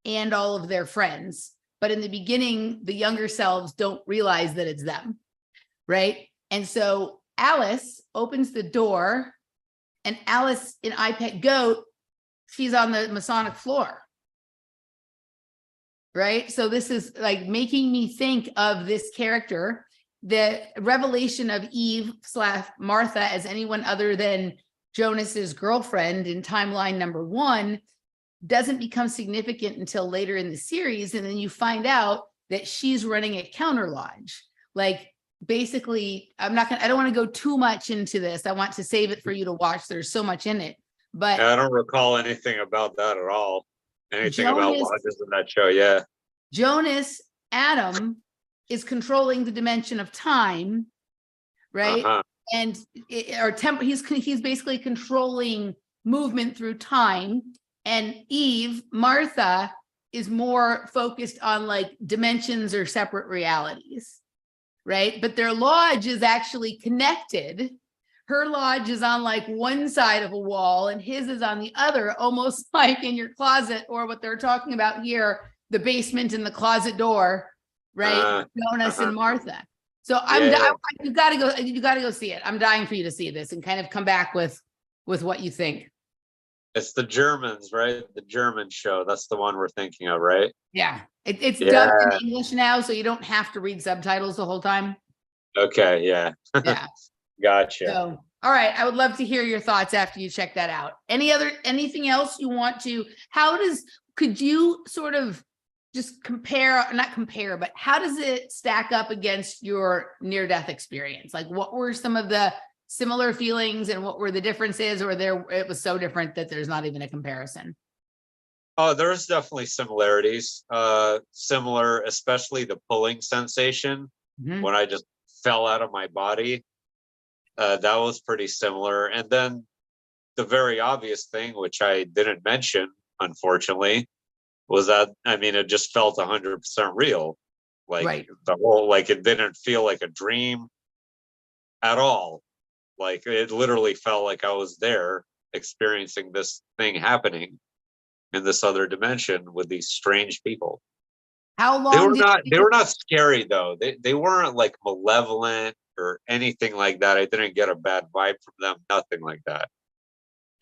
B: and all of their friends. But in the beginning, the younger selves don't realize that it's them, right? And so Alice opens the door, and Alice in I Pet Goat, she's on the Masonic floor. Right. So this is like making me think of this character, the revelation of Eve / Martha as anyone other than Jonas's girlfriend in timeline number 1 doesn't become significant until later in the series. And then you find out that she's running a counter lodge. Like basically, I don't want to go too much into this. I want to save it for you to watch. There's so much in it, but
A: I don't recall anything about that at all. Anything about lodges in that show. Yeah.
B: Jonas Adam is controlling the dimension of time, right? And he's basically controlling movement through time. And Eve, Martha, is more focused on like dimensions or separate realities, right? But their lodge is actually connected. Her lodge is on like one side of a wall and his is on the other, almost like in your closet, or what they're talking about here, the basement and the closet door, right? Jonas and Martha. So you gotta go see it. I'm dying for you to see this and kind of come back with what you think.
A: It's the Germans, right? The German show. That's the one we're thinking of, right?
B: Yeah. It's dubbed in English now, so you don't have to read subtitles the whole time.
A: Okay, yeah.
B: Yeah.
A: Gotcha.
B: So, all right. I would love to hear your thoughts after you check that out. Anything else you want to, could you sort of just not compare, but how does it stack up against your near-death experience? Like what were some of the similar feelings and what were the differences, or it was so different that there's not even a comparison?
A: Oh, there's definitely similarities. Similar, especially the pulling sensation when I just fell out of my body. That was pretty similar. And then the very obvious thing, which I didn't mention, unfortunately, was that, I mean, it just felt 100% real. Like the whole, like it didn't feel like a dream at all. Like it literally felt like I was there experiencing this thing happening in this other dimension with these strange people.
B: How long
A: they were not scary though. They weren't like malevolent or anything like that. I didn't get a bad vibe from them, nothing like that.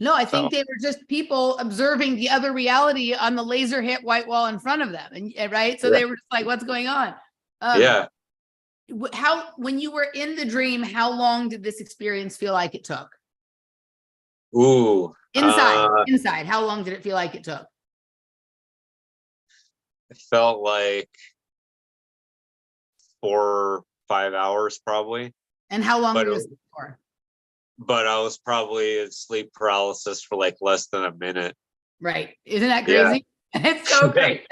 B: No, I think they were just people observing the other reality on the laser hit white wall in front of them. And right. So they were just like, what's going on? When you were in the dream, how long did this experience feel like it took? Inside, how long did it feel like it took?
A: It felt like 4 or 5 hours probably.
B: And how long were you asleep for?
A: But I was probably in sleep paralysis for like less than a minute.
B: Right. Isn't that crazy? Yeah. It's so great.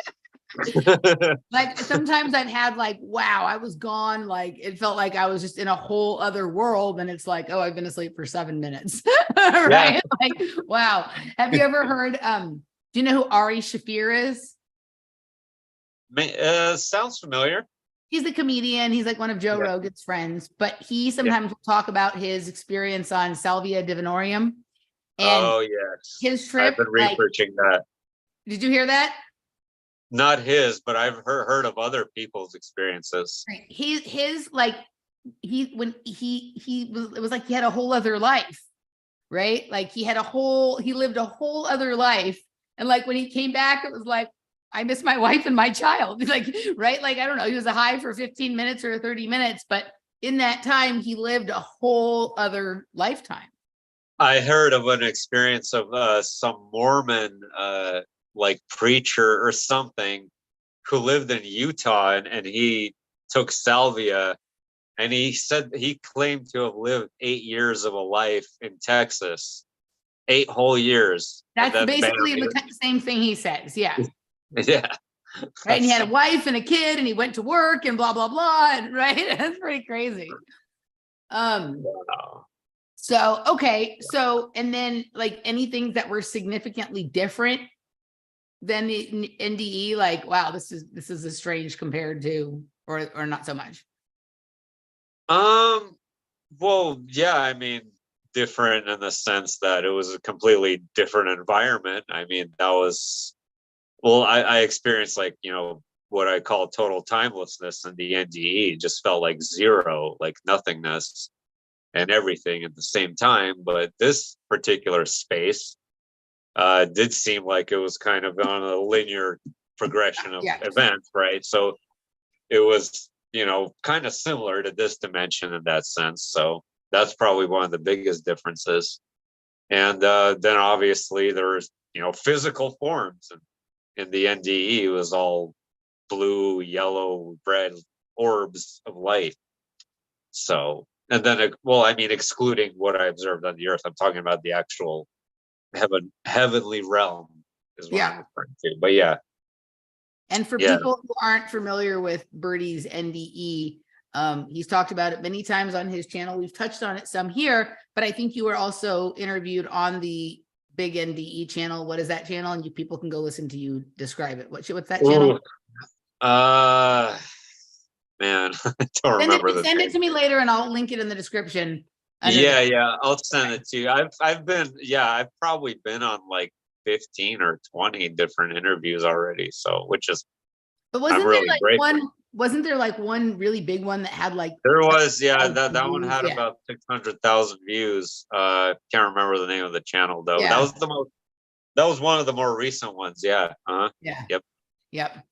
B: Like sometimes I've had like, wow, I was gone. Like it felt like I was just in a whole other world. And it's like, oh, I've been asleep for 7 minutes. Right. Like, wow. Have you ever heard, do you know who Ari Shaffir is?
A: Sounds familiar.
B: He's a comedian. He's like one of Joe Rogan's friends, but he sometimes will talk about his experience on Salvia Divinorum. And his trip.
A: I've been researching that.
B: Did you hear that?
A: Not his, but I've heard of other people's experiences.
B: Right. It was like he had a whole other life, right? Like he lived a whole other life. And like when he came back, it was like, I miss my wife and my child. Like, right? Like, I don't know, he was a high for 15 minutes or 30 minutes, but in that time, he lived a whole other lifetime.
A: I heard of an experience of some Mormon like preacher or something who lived in Utah, and he took salvia, and he said he claimed to have lived 8 years of a life in Texas, 8 whole years, and
B: That's
A: then bam,
B: basically the same thing he says. Yeah.
A: yeah,
B: Right. And he had a wife and a kid and he went to work and blah, blah, blah. And right. That's pretty crazy.
A: wow.
B: So, okay. So, and then like anything that were significantly different than the NDE, like, wow, this is a strange compared to, or not so much.
A: Well, yeah, I mean, different in the sense that it was a completely different environment. I mean, that was, well, I experienced, like, what I call total timelessness in the NDE. It just felt like zero, like nothingness and everything at the same time. But this particular space did seem like it was kind of on a linear progression of
B: Yeah.
A: events, right? So it was, kind of similar to this dimension in that sense. So that's probably one of the biggest differences. And then obviously there's, physical forms. And in the NDE, it was all blue, yellow, red orbs of light. So, and then, well, I mean, excluding what I observed on the earth, I'm talking about the actual heavenly realm is what I'm referring to. But yeah.
B: And for
A: Yeah.
B: people who aren't familiar with Berdie's NDE, he's talked about it many times on his channel. We've touched on it some here, but I think you were also interviewed on the Big NDE channel. What is that channel? And people can go listen to you describe it. What's that channel?
A: Man, I don't remember the
B: Send
A: name.
B: it to me later and I'll link it in the description.
A: Yeah, I'll send it to you. I've probably been on like 15 or 20 different interviews already. So, which is,
B: but
A: I'm really grateful.
B: Wasn't there like one really big one that had like,
A: there was, yeah, that one
B: views?
A: had about 600,000 views. Can't remember the name of the channel though.
B: Yeah.
A: That was one of the more recent ones. Yeah.
B: Yeah.
A: Yep.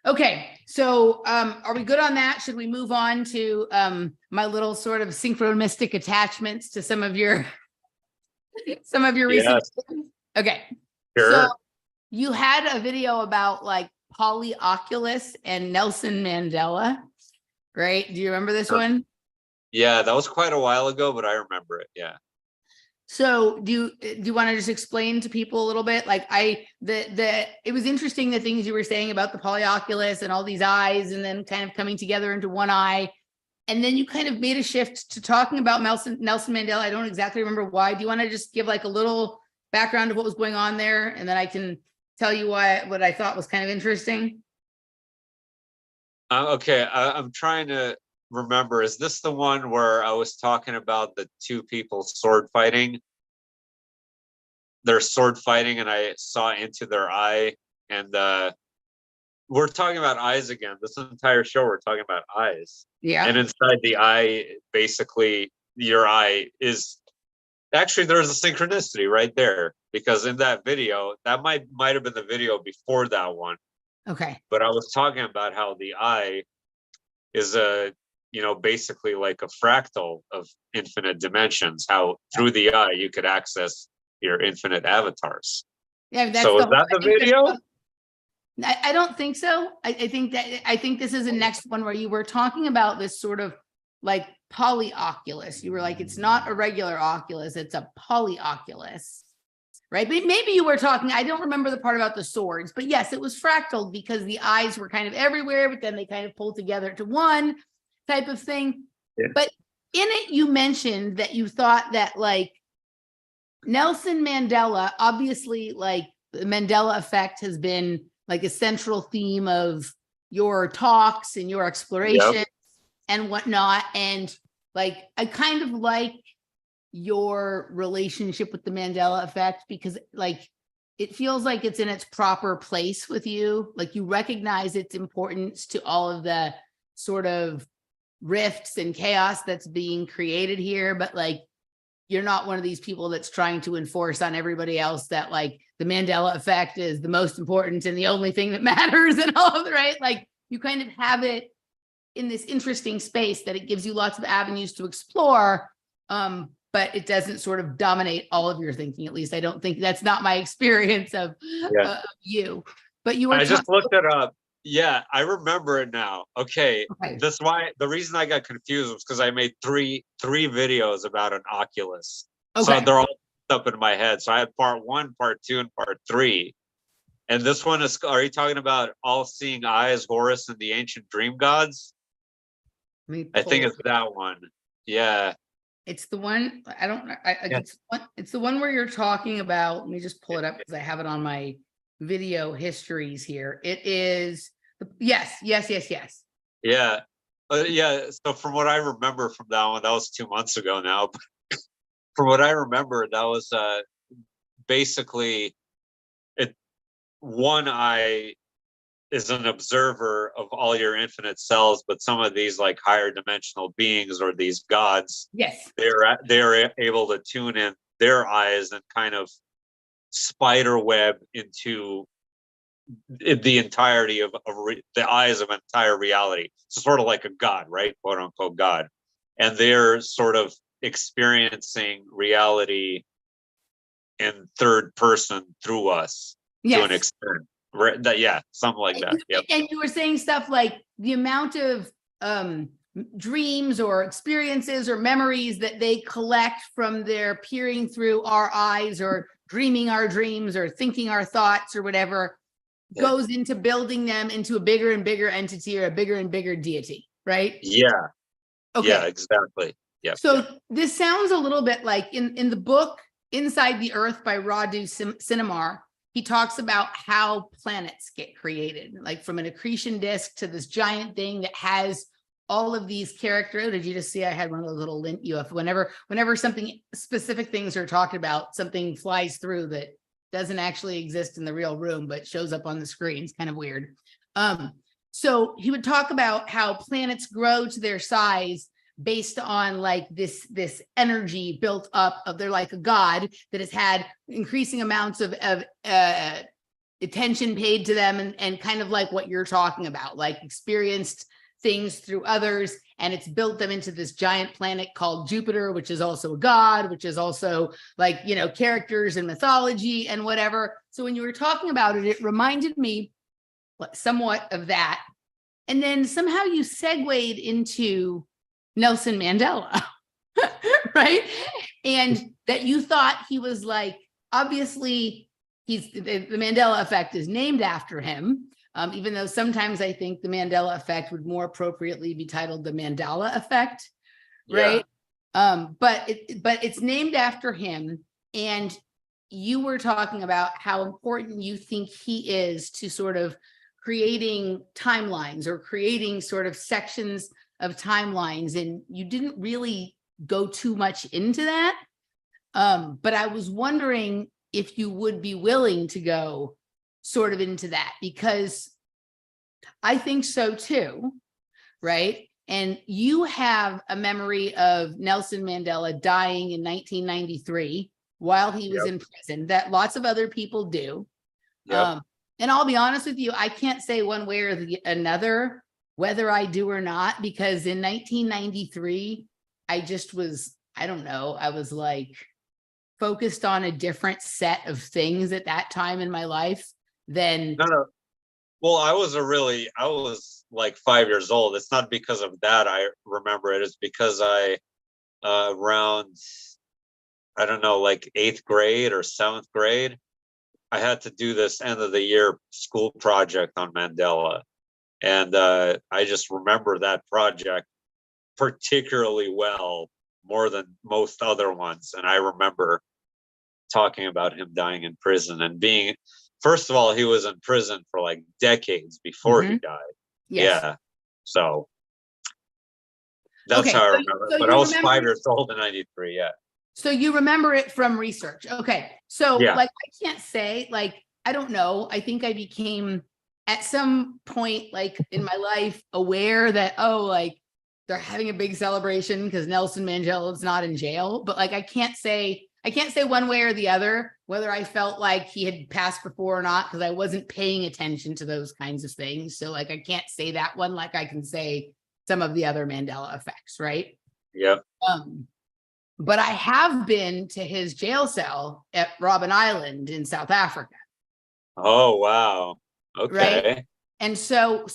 B: Okay. So, are we good on that? Should we move on to, my little sort of synchronistic attachments to some of your recent? Okay.
A: Sure.
B: So you had a video about like polyoculus and Nelson Mandela, right? Do you remember this one?
A: Yeah, that was quite a while ago, but I remember it. Yeah.
B: So do you want to just explain to people a little bit? Like it was interesting, the things you were saying about the polyoculus and all these eyes and then kind of coming together into one eye. And then you kind of made a shift to talking about Nelson Mandela. I don't exactly remember why. Do you want to just give like a little background of what was going on there? And then I can tell you what I thought was kind of interesting.
A: Okay, I'm trying to remember. Is this the one where I was talking about the two people sword fighting? They're sword fighting, and I saw into their eye, and we're talking about eyes again. This entire show, we're talking about eyes.
B: Yeah.
A: And inside the eye, basically, your eye is actually, there's a synchronicity right there, because in that video, that might have been the video before that one.
B: Okay.
A: But I was talking about how the eye is basically like a fractal of infinite dimensions, how through the eye you could access your infinite avatars.
B: Yeah, that's
A: so is that the video?
B: I don't think so. I think this is the next one where you were talking about this sort of like polyoculus. You were like, it's not a regular oculus, it's a polyoculus. Right. But maybe you were talking, I don't remember the part about the swords, but yes, it was fractal because the eyes were kind of everywhere, but then they kind of pulled together to one type of thing. Yeah. But in it, you mentioned that you thought that like Nelson Mandela, obviously, like the Mandela effect has been like a central theme of your talks and your exploration and whatnot. And like, I kind of like your relationship with the Mandela effect, because like it feels like it's in its proper place with you. Like you recognize its importance to all of the sort of rifts and chaos that's being created here, but like you're not one of these people that's trying to enforce on everybody else that like the Mandela effect is the most important and the only thing that matters and all of the right. Like you kind of have it in this interesting space that it gives you lots of avenues to explore. But it doesn't sort of dominate all of your thinking. At least I don't think that's not my experience of you. But you were
A: I just looked it up. Yeah, I remember it now. Okay. That's why the reason I got confused was because I made three videos about an Oculus. So they're all up in my head. So I had part 1, part 2, and part 3. And this one is, are you talking about All-Seeing Eyes, Horus, and the Ancient Dream Gods? I think it's that one. Yeah.
B: It's the one, I don't know. It's the one where you're talking about, let me just pull it up because I have it on my video histories here. It is, yes.
A: Yeah. Yeah. So from what I remember from that one, that was 2 months ago now. But from what I remember, that was basically one eye is an observer of all your infinite cells, but some of these like higher dimensional beings or these gods, they're able to tune in their eyes and kind of spider web into the entirety of the eyes of entire reality. So sort of like a god, right? Quote unquote God. And they're sort of experiencing reality in third person through us to an extent. Yeah, something like that. Yep.
B: And you were saying stuff like the amount of dreams or experiences or memories that they collect from their peering through our eyes or dreaming our dreams or thinking our thoughts or whatever goes into building them into a bigger and bigger entity or a bigger and bigger deity, right?
A: Yeah. Okay. Yeah, exactly. Yeah.
B: So this sounds a little bit like in the book Inside the Earth by Radu Sinamar, he talks about how planets get created, like from an accretion disk to this giant thing that has all of these characters. Oh, did you just see I had one of those little lint UFO? Whenever something specific things are talked about, something flies through that doesn't actually exist in the real room, but shows up on the screen. It's kind of weird. So he would talk about how planets grow to their size based on like this energy built up of, they're like a god that has had increasing amounts of attention paid to them and kind of like what you're talking about, like experienced things through others, and it's built them into this giant planet called Jupiter, which is also a god, which is also like, you know, characters in mythology and whatever. So when you were talking about it, it reminded me somewhat of that. And then somehow you segued into Nelson Mandela, right? And that you thought he was like, obviously he's the Mandela effect is named after him. Even though sometimes I think the Mandela effect would more appropriately be titled the Mandela effect, right? But it's named after him. And you were talking about how important you think he is to sort of creating timelines or creating sort of sections of timelines. And you didn't really go too much into that. But I was wondering if you would be willing to go sort of into that, because I think so too, right? And you have a memory of Nelson Mandela dying in 1993 while he was in prison that lots of other people do. And I'll be honest with you, I can't say one way or another whether I do or not, because in 1993, I just was, I don't know, I was like focused on a different set of things at that time in my life than.
A: No. Well, I was like 5 years old. It's not because of that I remember it. It's because I, around, I don't know, like 8th grade or 7th grade, I had to do this end of the year school project on Mandela. And I just remember that project particularly well, more than most other ones. And I remember talking about him dying in prison and being, first of all, he was in prison for like decades before he died. Yeah. So that's how I remember it. But I was 5 years old in 93. Yeah.
B: So you remember it from research. Okay. So like, I can't say, like, I don't know. I think I became at some point, like in my life, aware that, oh, like they're having a big celebration because Nelson Mandela's not in jail, but like I can't say one way or the other whether I felt like he had passed before or not, because I wasn't paying attention to those kinds of things. So like I can't say that one like I can say some of the other Mandela effects, right?
A: Yep.
B: But I have been to his jail cell at Robben Island in South Africa.
A: Oh, wow. Okay.
B: Right. And so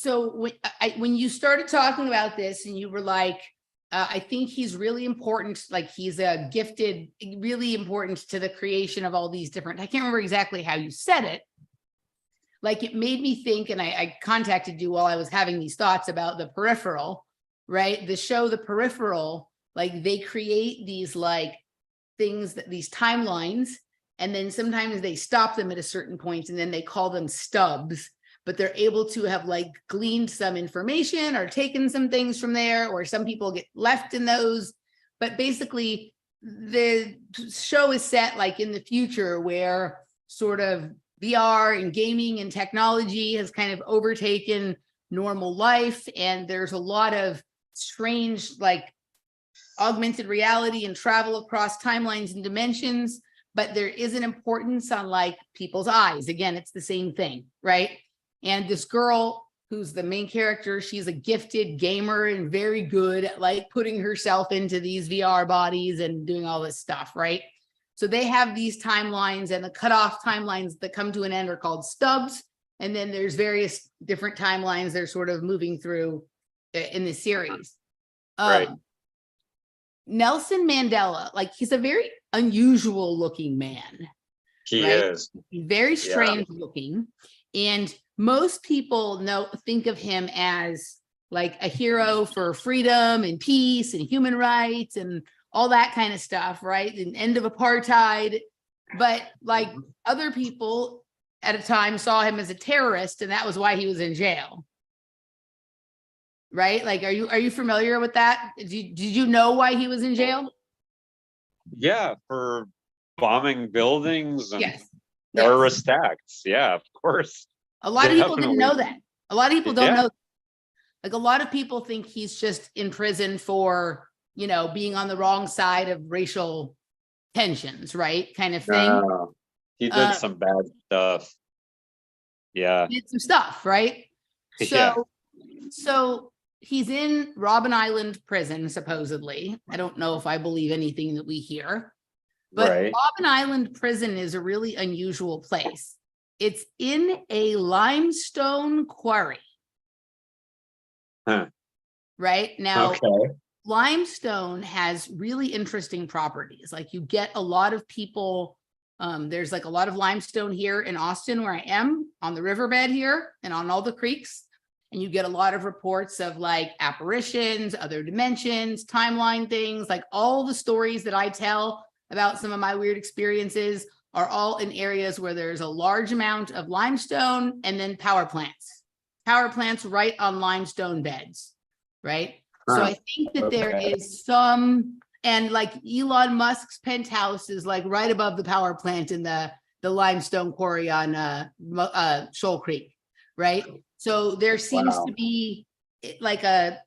B: when you started talking about this and you were like, I think he's really important, like he's a gifted, really important to the creation of all these different, I can't remember exactly how you said it. Like it made me think, and I contacted you while I was having these thoughts about The Peripheral, right? The show The Peripheral, like they create these like things, that these timelines, and then sometimes they stop them at a certain point and then they call them stubs, but they're able to have like gleaned some information or taken some things from there, or some people get left in those. But basically the show is set like in the future where sort of VR and gaming and technology has kind of overtaken normal life. And there's a lot of strange, like augmented reality and travel across timelines and dimensions, but there is an importance on like people's eyes. Again, it's the same thing, right? And this girl who's the main character, she's a gifted gamer and very good at like putting herself into these VR bodies and doing all this stuff, right? So they have these timelines, and the cutoff timelines that come to an end are called stubs. And then there's various different timelines they're sort of moving through in the series.
A: Right.
B: Nelson Mandela, like he's a very unusual looking man.
A: He
B: right?
A: is.
B: Very strange looking. And most people think of him as like a hero for freedom and peace and human rights and all that kind of stuff, right? And end of apartheid. But like other people at a time saw him as a terrorist, and that was why he was in jail. Right? Like, are you familiar with that? Did you know why he was in jail?
A: Yeah, for bombing buildings and
B: Yes.
A: terrorist acts. Yeah, of course.
B: A lot of people didn't
A: Definitely.
B: know that. A lot of people don't
A: Yeah.
B: know. Like a lot of people think he's just in prison for, being on the wrong side of racial tensions, right? Kind of thing.
A: No, he did some bad stuff. Yeah.
B: Did some stuff, right?
A: Yeah.
B: So he's in Robben Island prison, supposedly. I don't know if I believe anything that we hear, but
A: Right.
B: Robben Island prison is a really unusual place. It's in a limestone quarry.
A: Huh.
B: Right now,
A: Okay.
B: limestone has really interesting properties. Like you get a lot of people, there's like a lot of limestone here in Austin where I am on the riverbed here and on all the creeks. And you get a lot of reports of like apparitions, other dimensions, timeline things, like all the stories that I tell about some of my weird experiences are all in areas where there's a large amount of limestone, and then power plants right on limestone beds, right? So I think that there is some, and like Elon Musk's penthouse is like right above the power plant in the limestone quarry on Shoal Creek, right? So there seems to be like a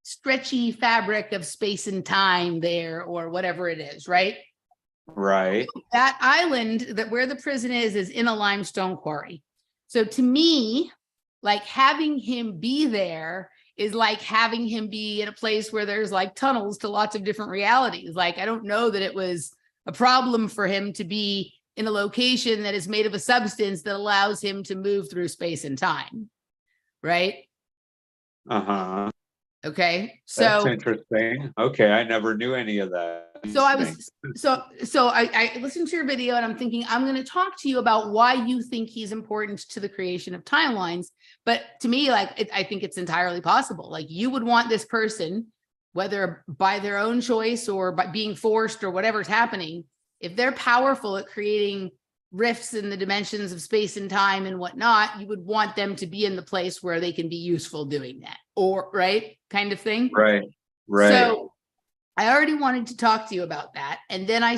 B: stretchy fabric of space and time there, or whatever it is, right?
A: Right.
B: That island where the prison is in a limestone quarry. So to me, like having him be there is like having him be in a place where there's like tunnels to lots of different realities. Like, I don't know that it was a problem for him to be in a location that is made of a substance that allows him to move through space and time. Right?
A: Uh-huh.
B: Okay. So
A: that's interesting. Okay, I never knew any of that.
B: So I listened to your video and I'm thinking, I'm going to talk to you about why you think he's important to the creation of timelines. But to me, like, I think it's entirely possible. Like you would want this person, whether by their own choice or by being forced or whatever's happening, if they're powerful at creating rifts in the dimensions of space and time and whatnot, you would want them to be in the place where they can be useful doing that, or right kind of thing.
A: Right.
B: So I already wanted to talk to you about that. And then I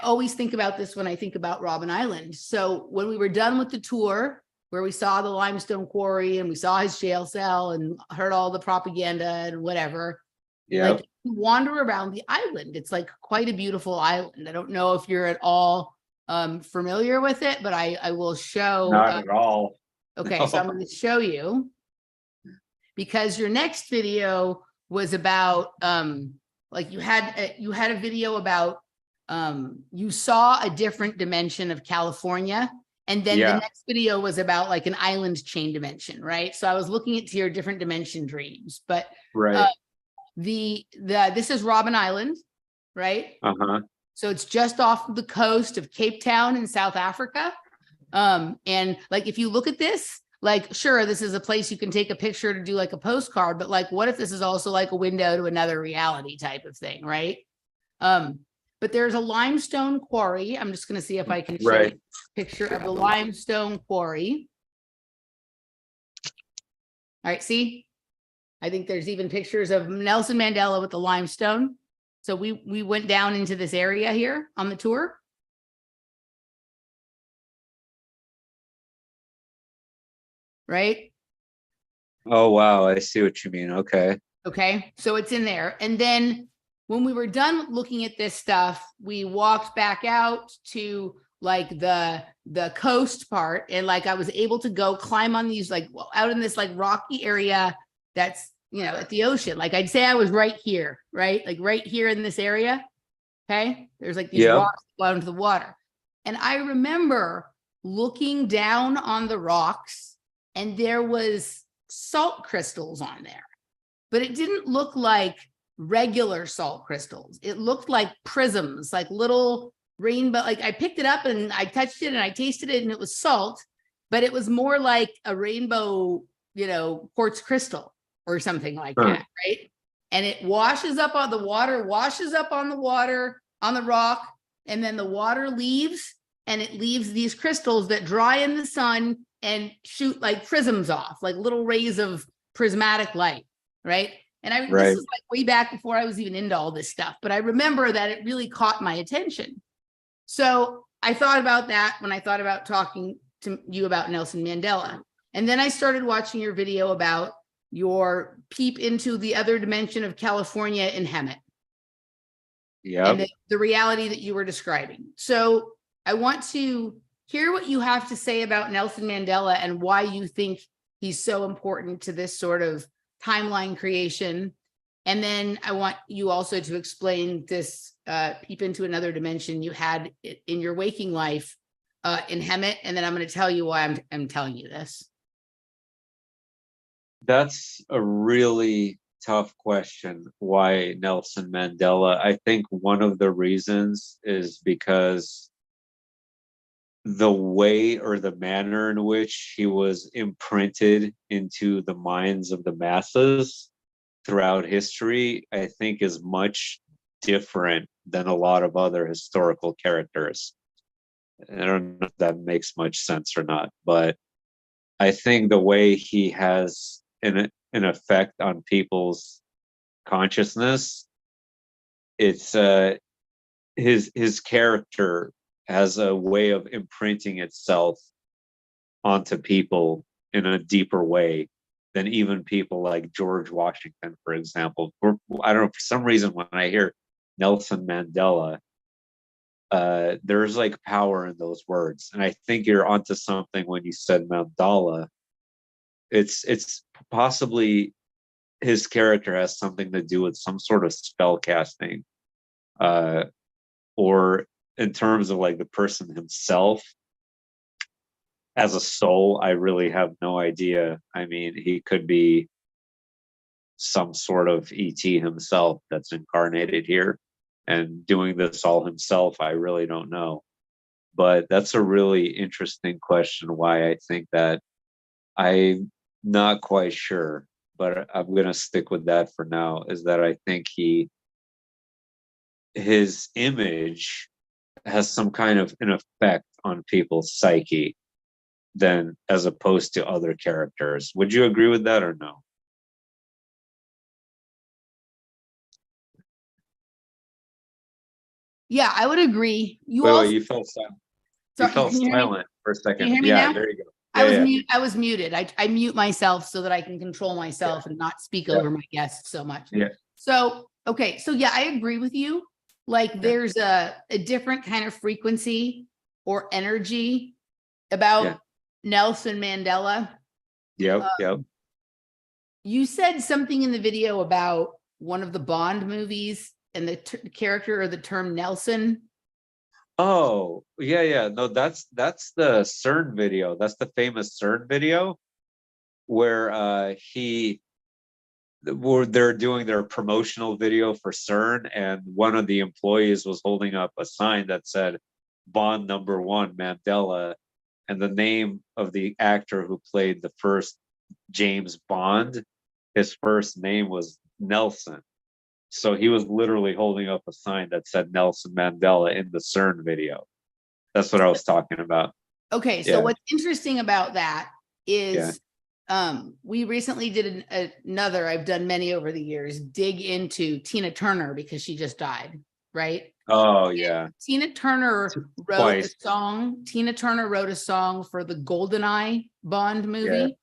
B: always think about this when I think about Robben Island. So when we were done with the tour, where we saw the limestone quarry and we saw his jail cell and heard all the propaganda and whatever.
A: Yeah.
B: Like, you wander around the island. It's like quite a beautiful island. I don't know if you're at all familiar with it, but I will show.
A: Not at all.
B: Okay, so I'm going to show you, because your next video was about like you had a video about you saw a different dimension of California, and then the next video was about like an island chain dimension, right? So I was looking into your different dimension dreams, but
A: right.
B: This is Robben Island, right? So it's just off the coast of Cape Town in South Africa. And like, if you look at this, like, sure, this is a place you can take a picture to do like a postcard, but like, what if this is also like a window to another reality type of thing, right? But there's a limestone quarry. I'm just going to see if I can show you a picture of the limestone quarry. All right, see? I think there's even pictures of Nelson Mandela with the limestone. So we went down into this area here on the tour. Right?
A: Oh, wow. I see what you mean. Okay.
B: Okay. So it's in there. And then when we were done looking at this stuff, we walked back out to like the coast part. And like, I was able to go climb on these, like out in this like rocky area that's, you know, at the ocean. Like, I'd say I was right here, right? Like right here in this area. Okay. There's like these rocks that go into the water. And I remember looking down on the rocks, and there was salt crystals on there, but it didn't look like regular salt crystals. It looked like prisms, like little rainbow. Like, I picked it up and I touched it and I tasted it and it was salt, but it was more like a rainbow, you know, quartz crystal or something like that, right? And it washes up on the water, washes up on the water, on the rock, and then the water leaves, and it leaves these crystals that dry in the sun and shoot like prisms off, like little rays of prismatic light, right? And this is like way back before I was even into all this stuff, but I remember that it really caught my attention. So I thought about that when I thought about talking to you about Nelson Mandela. And then I started watching your video about your peep into the other dimension of California in Hemet. Yeah. And the reality that you were describing. So I want to hear what you have to say about Nelson Mandela and why you think he's so important to this sort of timeline creation. And then I want you also to explain this peep into another dimension you had in your waking life in Hemet. And then I'm going to tell you why I'm telling you this.
A: That's a really tough question. Why Nelson Mandela? I think one of the reasons is because the way or the manner in which he was imprinted into the minds of the masses throughout history, I think is much different than a lot of other historical characters. I don't know if that makes much sense or not, but I think the way he has an effect on people's consciousness, it's his character has a way of imprinting itself onto people in a deeper way than even people like George Washington, for example. I don't know, for some reason when I hear Nelson Mandela, there's like power in those words. And I think you're onto something when you said Mandala. It's possibly his character has something to do with some sort of spell casting, or in terms of like the person himself as a soul, I really have no idea. I mean, he could be some sort of ET himself that's incarnated here and doing this all himself. I really don't know. But that's a really interesting question, why I think that. I'm not quite sure, but I'm going to stick with that for now, is that I think his image has some kind of an effect on people's psyche than as opposed to other characters. Would you agree with that or no?
B: Yeah, I would agree.
A: You felt silent. You felt silent for a second.
B: Can you hear me now?
A: There you go.
B: I was muted. I mute myself so that I can control myself and not speak over my guests so much.
A: Yeah.
B: So, okay. So yeah, I agree with you. Like there's a different kind of frequency or energy about Nelson Mandela.
A: Yep.
B: You said something in the video about one of the Bond movies and the character or the term Nelson.
A: Oh, yeah. No, that's the CERN video. That's the famous CERN video where they're doing their promotional video for CERN, and one of the employees was holding up a sign that said Bond #1 Mandela, and the name of the actor who played the first James Bond, his first name was Nelson. So he was literally holding up a sign that said Nelson Mandela in the CERN video. That's what I was talking about.
B: Okay, so what's interesting about that is we recently did another, I've done many over the years, dig into Tina Turner because she just died, right?
A: Oh, yeah.
B: Tina Turner wrote a song. Tina Turner wrote a song for the GoldenEye Bond movie.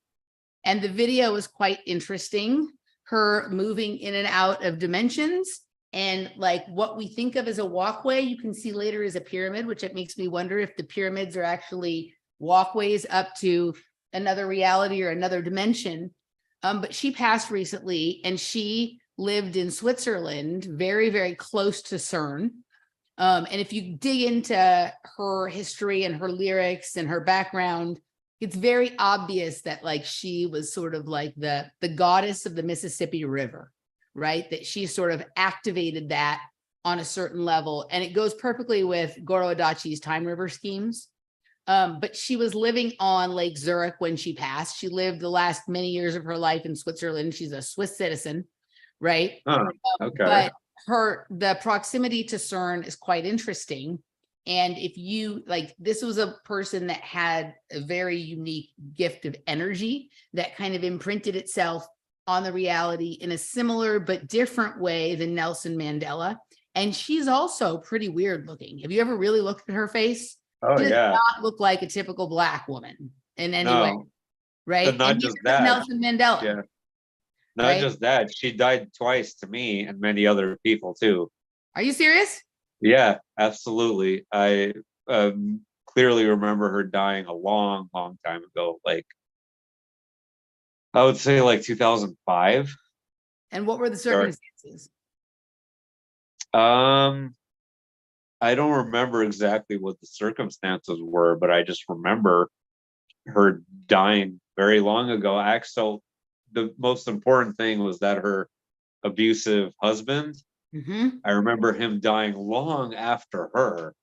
B: And the video was quite interesting. Her moving in and out of dimensions. And like what we think of as a walkway, you can see later is a pyramid, which it makes me wonder if the pyramids are actually walkways up to another reality or another dimension. But she passed recently and she lived in Switzerland, very, very close to CERN. And if you dig into her history and her lyrics and her background, it's very obvious that like she was sort of like the goddess of the Mississippi River, right? That she sort of activated that on a certain level. And it goes perfectly with Goro Adachi's time river schemes. But she was living on Lake Zurich when she passed. She lived the last many years of her life in Switzerland. She's a Swiss citizen, right?
A: Okay.
B: But the proximity to CERN is quite interesting. And if you like, this was a person that had a very unique gift of energy that kind of imprinted itself on the reality in a similar but different way than Nelson Mandela. And she's also pretty weird looking. Have you ever really looked at her face?
A: Oh,
B: she does
A: yeah.
B: not look like a typical Black woman in any way, right?
A: And not just that.
B: Nelson Mandela.
A: Yeah. Not just that. She died twice to me and many other people too.
B: Are you serious?
A: Yeah, absolutely. I clearly remember her dying a long, long time ago. Like, I would say like 2005.
B: And what were the circumstances?
A: I don't remember exactly what the circumstances were, but I just remember her dying very long ago. Actually, the most important thing was that her abusive husband, I remember him dying long after her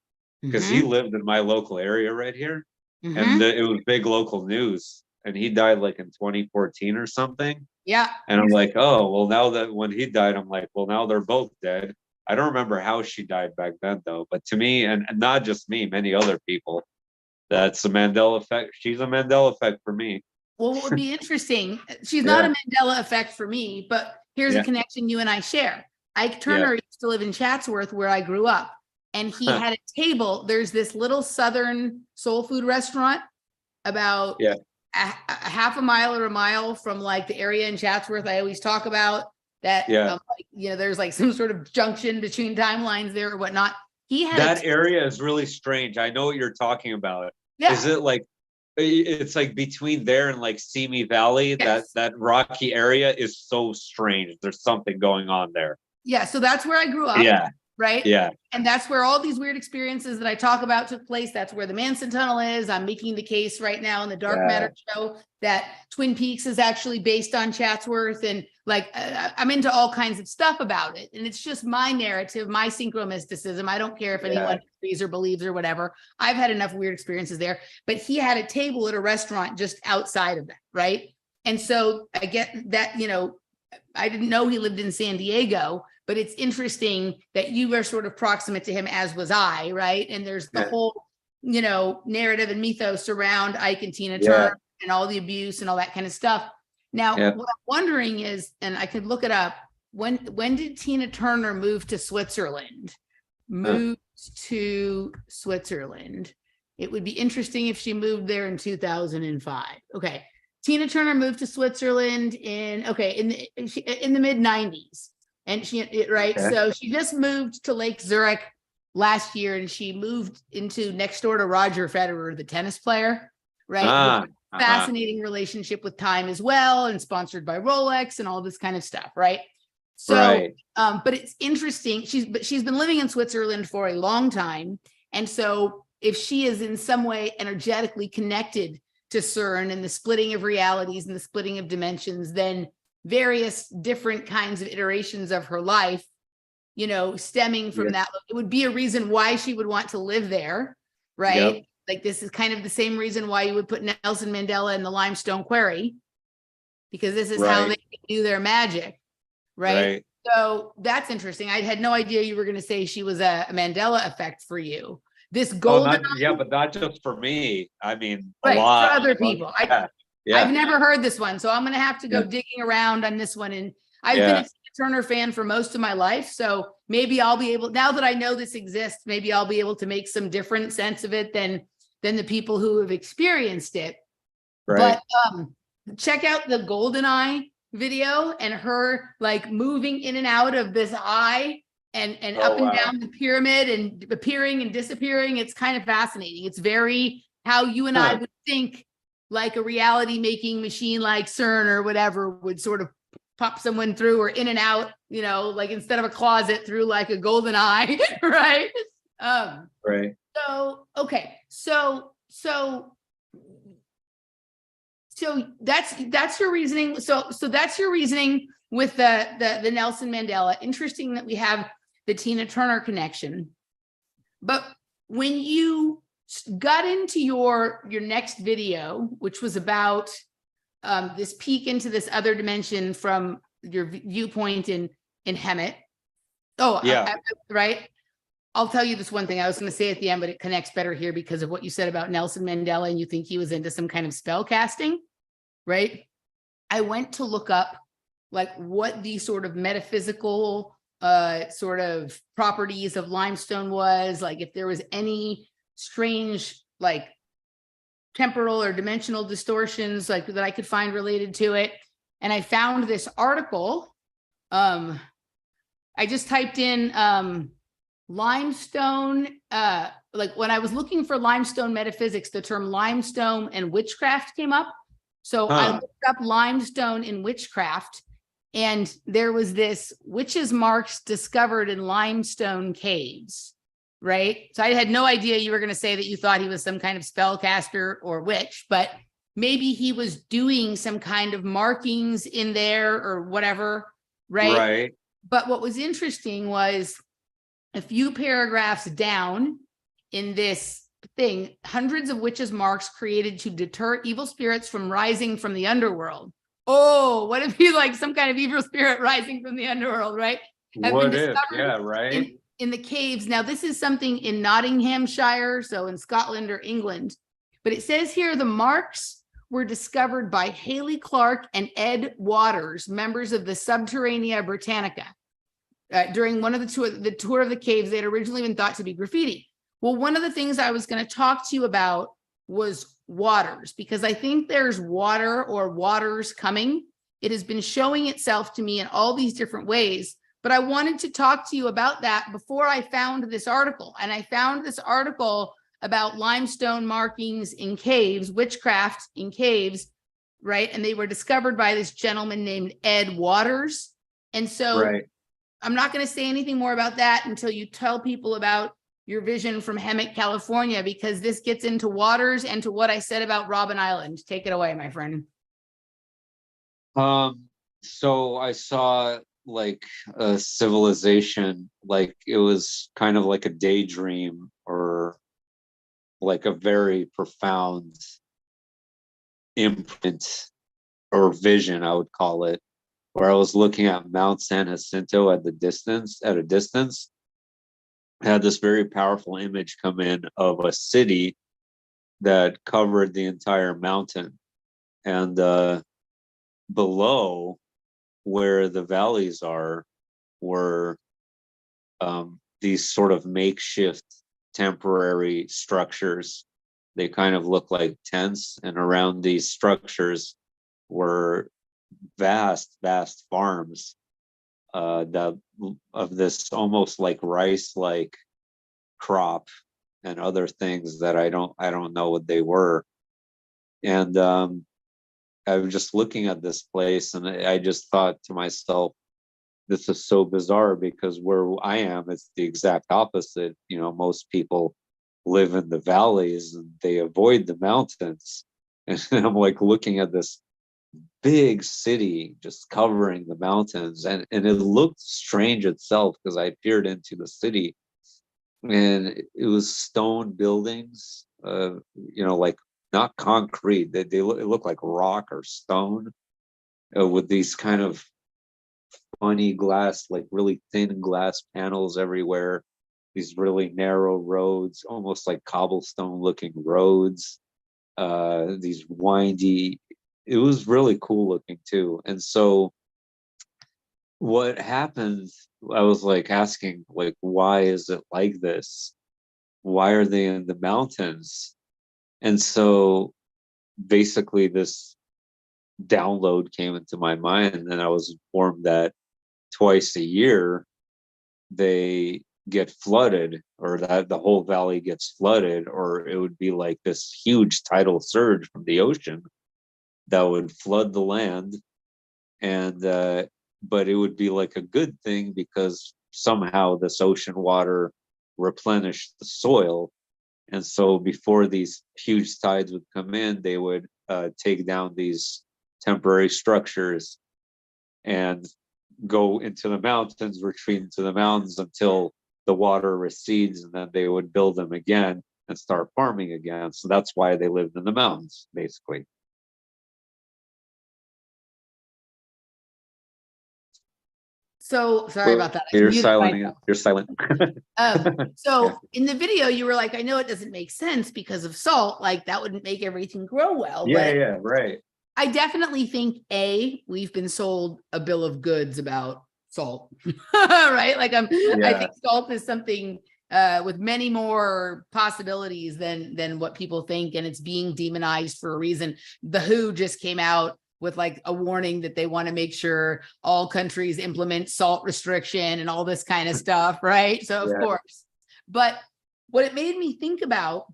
A: because he lived in my local area right here. And it was big local news. And he died like in 2014 or something.
B: Yeah.
A: And I'm like, oh, well, now that when he died, I'm like, well, now they're both dead. I don't remember how she died back then, though. But to me, and not just me, many other people, that's a Mandela effect. She's a Mandela effect for me.
B: Well, what would be interesting, she's not a Mandela effect for me, but here's a connection you and I share. Ike Turner used to live in Chatsworth where I grew up. And he had a table. There's this little Southern soul food restaurant about a half a mile or a mile from like the area in Chatsworth I always talk about that, like, you know, there's like some sort of junction between timelines there or whatnot. He had
A: that area is really strange. I know what you're talking about. Yeah. Is it like, it's like between there and like Simi Valley, that rocky area is so strange. There's something going on there.
B: Yeah. So that's where I grew up.
A: Yeah.
B: Right.
A: Yeah.
B: And that's where all these weird experiences that I talk about took place. That's where the Manson Tunnel is. I'm making the case right now in the Dark Matter show that Twin Peaks is actually based on Chatsworth. And like, I'm into all kinds of stuff about it. And it's just my narrative, my synchromysticism. I don't care if anyone agrees or believes or whatever. I've had enough weird experiences there. But he had a table at a restaurant just outside of that. Right. And so I get that, you know, I didn't know he lived in San Diego. But it's interesting that you were sort of proximate to him, as was I, right? And there's the whole, you know, narrative and mythos around Ike and Tina Turner and all the abuse and all that kind of stuff. Now, what I'm wondering is, and I could look it up, when did Tina Turner move to Switzerland? Moved to Switzerland. It would be interesting if she moved there in 2005. Okay. Tina Turner moved to Switzerland in the mid 90s. And right.
A: Okay.
B: So she just moved to Lake Zurich last year, and she moved into next door to Roger Federer, the tennis player, right? Fascinating relationship with time as well, and sponsored by Rolex and all this kind of stuff, right? So,
A: right.
B: But it's interesting. She's been living in Switzerland for a long time. And so if she is in some way energetically connected to CERN and the splitting of realities and the splitting of dimensions, then various different kinds of iterations of her life, you know, stemming from that, it would be a reason why she would want to live there, right? Yep. Like this is kind of the same reason why you would put Nelson Mandela in the limestone quarry, because this is how they do their magic, right? So that's interesting. I had no idea you were going to say she was a Mandela effect for you. This golden,
A: but not just for me. I mean,
B: a lot
A: for
B: other people. I've never heard this one, so I'm going to have to go digging around on this one. And I've been a Turner fan for most of my life, so maybe I'll be able, now that I know this exists, maybe I'll be able to make some different sense of it than the people who have experienced it. But check out the Golden Eye video and her like moving in and out of this eye and up and down the pyramid and appearing and disappearing. It's kind of fascinating. It's very how you and I would think like a reality making machine like CERN or whatever would sort of pop someone through or in and out, you know, like instead of a closet through like a golden eye, right? So, okay. So that's your reasoning. So that's your reasoning with the Nelson Mandela. Interesting that we have the Tina Turner connection. But when you got into your next video, which was about this peek into this other dimension from your viewpoint in Hemet. Right. I'll tell you this one thing I was going to say at the end, but it connects better here because of what you said about Nelson Mandela, and you think he was into some kind of spell casting, right? I went to look up like what the sort of metaphysical sort of properties of limestone was, like if there was any strange like temporal or dimensional distortions like that I could find related to it. And I found this article. I just typed in limestone, like when I was looking for limestone metaphysics, the term limestone and witchcraft came up. So I looked up limestone in witchcraft, and there was this witches' marks discovered in limestone caves, right? So I had no idea you were going to say that you thought he was some kind of spellcaster or witch, but maybe he was doing some kind of markings in there or whatever, right? But what was interesting was a few paragraphs down in this thing, hundreds of witches' marks created to deter evil spirits from rising from the underworld. Oh, what if you like some kind of evil spirit rising from the underworld, right?
A: What if? Yeah, right.
B: In the caves. Now, this is something in Nottinghamshire, so in Scotland or England. But it says here the marks were discovered by Haley Clark and Ed Waters, members of the Subterranea Britannica. During one of the tour of the caves, they had originally been thought to be graffiti. Well, one of the things I was going to talk to you about was waters, because I think there's water or waters coming. It has been showing itself to me in all these different ways, but I wanted to talk to you about that before I found this article. And I found this article about limestone markings in caves, witchcraft in caves, right? And they were discovered by this gentleman named Ed Waters. And so I'm not going to say anything more about that until you tell people about your vision from Hemet, California, because this gets into waters and to what I said about Robben Island. Take it away, my friend.
A: So I saw like a civilization, like it was kind of like a daydream or like a very profound imprint or vision, I would call it, where I was looking at Mount San Jacinto at a distance. I had this very powerful image come in of a city that covered the entire mountain, and below where the valleys are were these sort of makeshift temporary structures
C: They kind of look like tents, and around these structures were vast farms that of this almost like rice like crop and other things that I don't know what they were. And I was just looking at this place, and I just thought to myself, this is so bizarre, because where I am, it's the exact opposite. You know, most people live in the valleys and they avoid the mountains. And I'm like looking at this big city just covering the mountains, and it looked strange itself, because I peered into the city and it was stone buildings, like not concrete. It looked like rock or stone, with these kind of funny glass, like really thin glass panels everywhere. These really narrow roads, almost like cobblestone looking roads. These windy. It was really cool looking too. And so what happened, I was like asking, like, why is it like this? Why are they in the mountains? And so basically this download came into my mind, and I was informed that twice a year they get flooded, or that the whole valley gets flooded, or it would be like this huge tidal surge from the ocean that would flood the land. And but it would be like a good thing, because somehow this ocean water replenished the soil. And so before these huge tides would come in, they would take down these temporary structures and go into the mountains, retreat into the mountains until the water recedes, and then they would build them again and start farming again. So that's why they lived in the mountains, basically.
B: So sorry about that.
C: You're silent. You're silent.
B: So in the video, you were like, I know it doesn't make sense because of salt, like that wouldn't make everything grow well.
C: Yeah, right.
B: I definitely think we've been sold a bill of goods about salt, right? Like I think salt is something with many more possibilities than what people think, and it's being demonized for a reason. The WHO just came out with like a warning that they want to make sure all countries implement salt restriction and all this kind of stuff, right? So of course, but what it made me think about,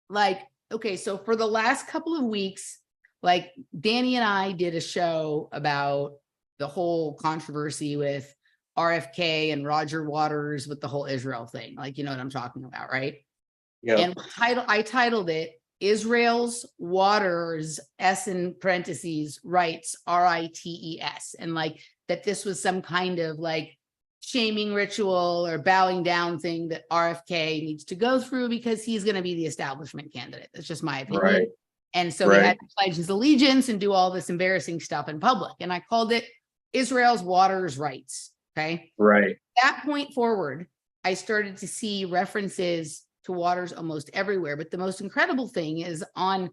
B: like, okay, so for the last couple of weeks, like Danny and I did a show about the whole controversy with RFK and Roger Waters with the whole Israel thing. Like, you know what I'm talking about, right? Yeah. And I titled it Israel's Waters, S in parentheses, rights, RITES. And like that this was some kind of like shaming ritual or bowing down thing that RFK needs to go through because he's going to be the establishment candidate. That's just my opinion. Right. And so he had to pledge his allegiance and do all this embarrassing stuff in public. And I called it Israel's Waters Rights. Okay. Right. At that point forward, I started to see references to waters almost everywhere. But the most incredible thing is on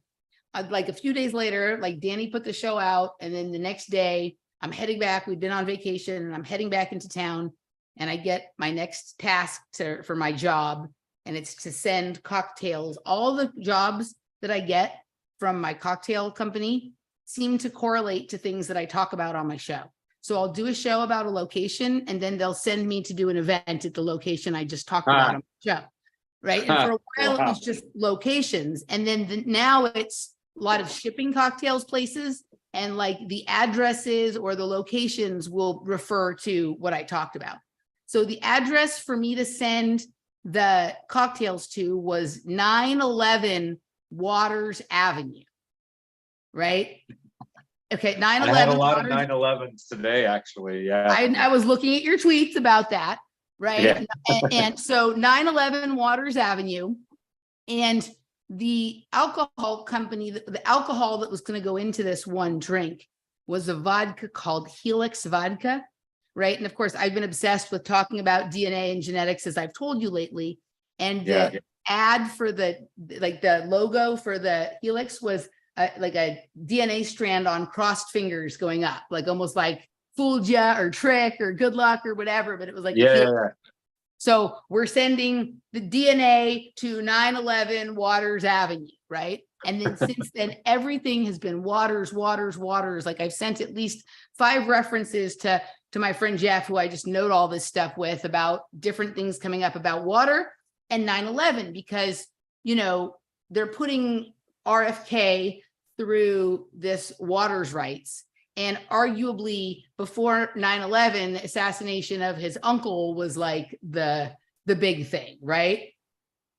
B: like a few days later, like Danny put the show out, and then the next day I'm heading back. We've been on vacation and I'm heading back into town, and I get my next task for my job, and it's to send cocktails. All the jobs that I get from my cocktail company seem to correlate to things that I talk about on my show. So I'll do a show about a location, and then they'll send me to do an event at the location I just talked about on my show. Right. And for a while, it was just locations. And then now it's a lot of shipping cocktails places, and like the addresses or the locations will refer to what I talked about. So the address for me to send the cocktails to was 911 Waters Avenue. Right. Okay. 911.
C: I had a lot of 911s today, actually. Yeah.
B: I was looking at your tweets about that. Right. Yeah. and so 911 Waters Avenue, and the alcohol company, the alcohol that was going to go into this one drink was a vodka called Helix Vodka. Right. And of course, I've been obsessed with talking about DNA and genetics, as I've told you lately. And the ad for the logo for the Helix was like a DNA strand on crossed fingers going up, like almost like fooled ya or trick or good luck or whatever, but it was like So we're sending the DNA to 911 Waters Avenue, right? And then since then, everything has been waters. Like I've sent at least 5 references to my friend Jeff, who I just note all this stuff with about different things coming up about water and 9/11, because, they're putting RFK through this waters rights. And arguably before 9/11, the assassination of his uncle was like the big thing, right?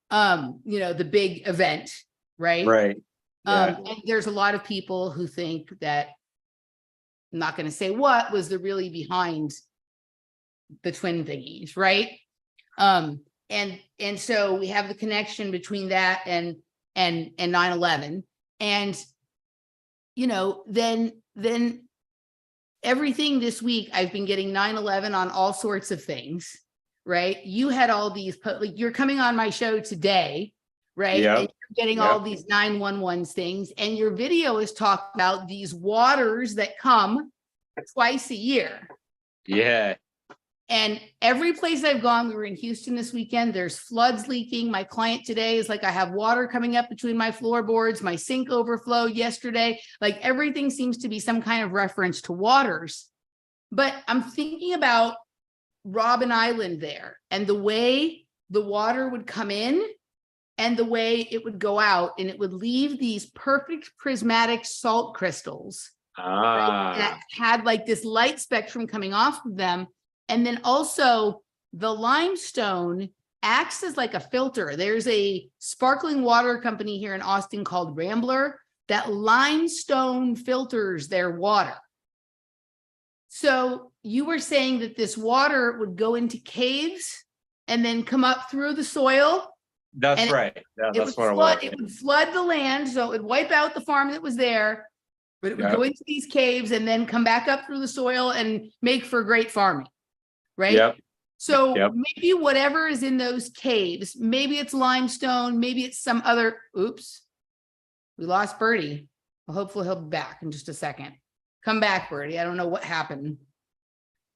B: The big event, right?
C: Right. Yeah.
B: And there's a lot of people who think that, I'm not going to say what was the really behind the twin thingies, right? And so we have the connection between that and 9/11. And, then everything this week, I've been getting 9/11 on all sorts of things, right? You had all these, like you're coming on my show today, right?
C: Yep.
B: And you're getting all these 911 things, and your video is talking about these waters that come twice a year.
C: Yeah.
B: And every place I've gone, we were in Houston this weekend, there's floods leaking. My client today is like, I have water coming up between my floorboards, my sink overflowed yesterday. Like everything seems to be some kind of reference to waters. But I'm thinking about Robben Island there and the way the water would come in and the way it would go out, and it would leave these perfect prismatic salt crystals that had like this light spectrum coming off of them. And then also the limestone acts as like a filter. There's a sparkling water company here in Austin called Rambler that limestone filters their water. So you were saying that this water would go into caves and then come up through the soil.
C: That's right. Yeah, that's what it was.
B: It would flood the land, so it would wipe out the farm that was there, but it would go into these caves and then come back up through the soil and make for great farming. Right?
C: Yep.
B: So maybe whatever is in those caves, maybe it's limestone, maybe it's some other, oops, we lost Berdie. Well, hopefully he'll be back in just a second. Come back, Berdie. I don't know what happened.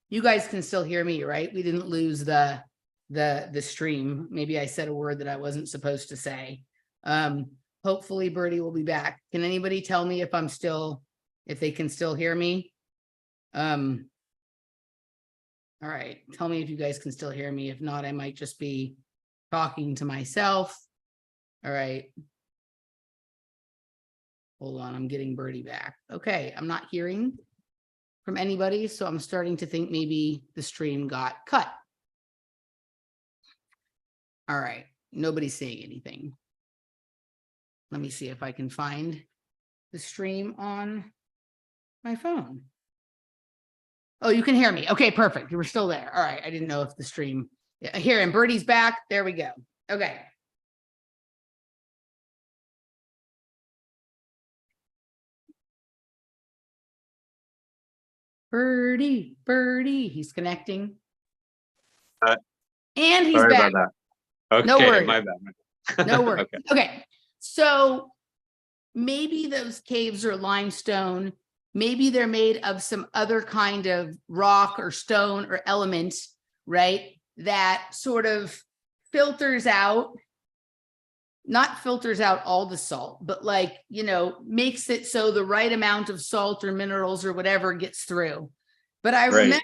B: You guys can still hear me, right? We didn't lose the stream. Maybe I said a word that I wasn't supposed to say. Hopefully Berdie will be back. Can anybody tell me if they can still hear me? All right, tell me if you guys can still hear me. If not, I might just be talking to myself. All right. Hold on, I'm getting Berdie back. Okay, I'm not hearing from anybody, so I'm starting to think maybe the stream got cut. All right, nobody's saying anything. Let me see if I can find the stream on my phone. Oh, you can hear me. Okay, perfect. You were still there. All right. I didn't know if the stream. Yeah, here, and Berdie's back. There we go. Okay. Berdie, he's connecting. And he's
C: Sorry
B: back.
C: about that. Okay,
B: No worries.
C: my bad.
B: No worries. Okay. So maybe those caves are limestone. Maybe they're made of some other kind of rock or stone or element, right? That sort of filters out, not filters out all the salt, but like, makes it so the right amount of salt or minerals or whatever gets through. But I remember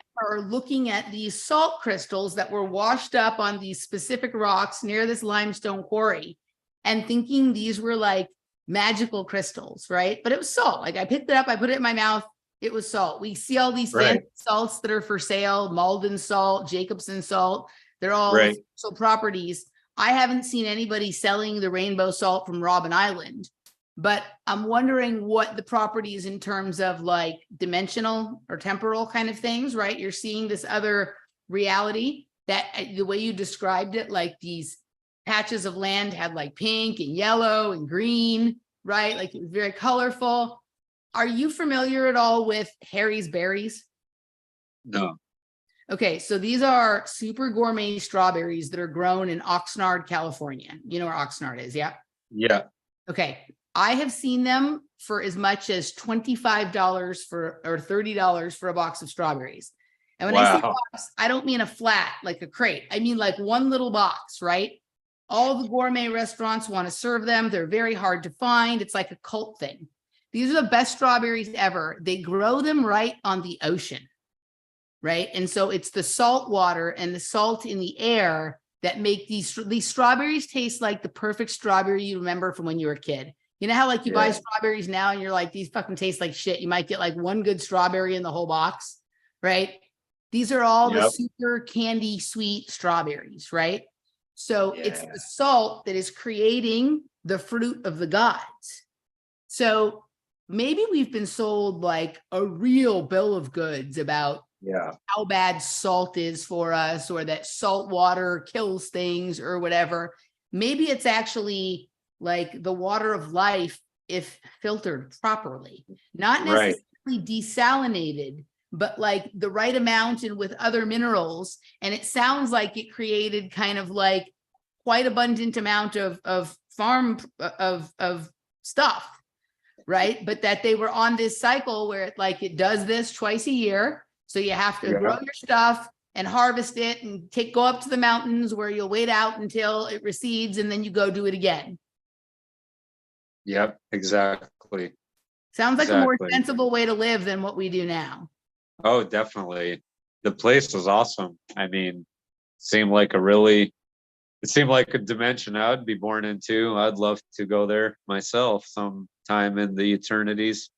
B: looking at these salt crystals that were washed up on these specific rocks near this limestone quarry and thinking these were like magical crystals, right? But it was salt. Like I picked it up, I put it in my mouth. It was salt. We see all these fancy salts that are for sale, Malden salt, Jacobson salt. They're all special properties. I haven't seen anybody selling the rainbow salt from Robben Island, but I'm wondering what the properties in terms of like dimensional or temporal kind of things, right? You're seeing this other reality that the way you described it, like these patches of land had like pink and yellow and green, right? Like it was very colorful. Are you familiar at all with Harry's berries?
C: No.
B: Okay, so these are super gourmet strawberries that are grown in Oxnard, California. You know where Oxnard is, yeah?
C: Yeah.
B: Okay, I have seen them for as much as $25 or $30 for a box of strawberries. And when I say
A: Wow.
B: box, I don't mean a flat, like a crate. I mean like one little box, right? All the gourmet restaurants want to serve them. They're very hard to find. It's like a cult thing. These are the best strawberries ever. They grow them right on the ocean, right? And so it's the salt water and the salt in the air that make these strawberries taste like the perfect strawberry you remember from when you were a kid. You know how like you buy strawberries now and you're like, these fucking taste like shit. You might get like one good strawberry in the whole box, right? These are all the super candy sweet strawberries, right? So it's the salt that is creating the fruit of the gods. So maybe we've been sold like a real bill of goods about how bad salt is for us, or that salt water kills things or whatever. Maybe it's actually like the water of life if filtered properly, not necessarily desalinated, but like the right amount and with other minerals. And it sounds like it created kind of like quite abundant amount of farm of stuff, right? But that they were on this cycle where it does this twice a year. So you have to grow your stuff and harvest it and go up to the mountains where you'll wait out until it recedes and then you go do it again.
C: Yep, exactly.
B: Sounds like a more sensible way to live than what we do now.
C: Oh, definitely. The place was awesome. I mean, it seemed like a dimension I would be born into. I'd love to go there myself sometime in the eternities.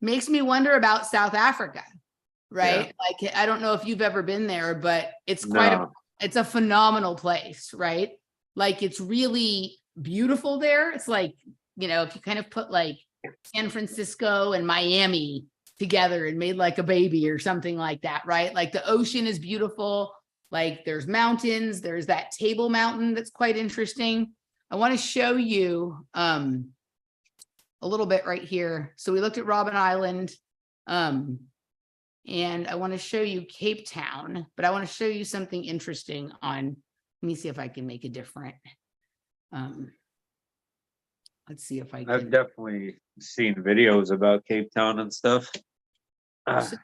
B: Makes me wonder about South Africa, right? Like, I don't know if you've ever been there, but it's it's a phenomenal place, right? Like, it's really beautiful there. It's like, you know, if you kind of put like San Francisco and Miami together and made like a baby or something like that, right? Like the ocean is beautiful. Like there's mountains, there's that Table Mountain that's quite interesting. I want to show you a little bit right here. So we looked at Robben Island, and I want to show you Cape Town, but I want to show you something interesting on, let me see if I can make it different. Let's see if I can.
C: I've definitely seen videos about Cape Town and stuff.
B: So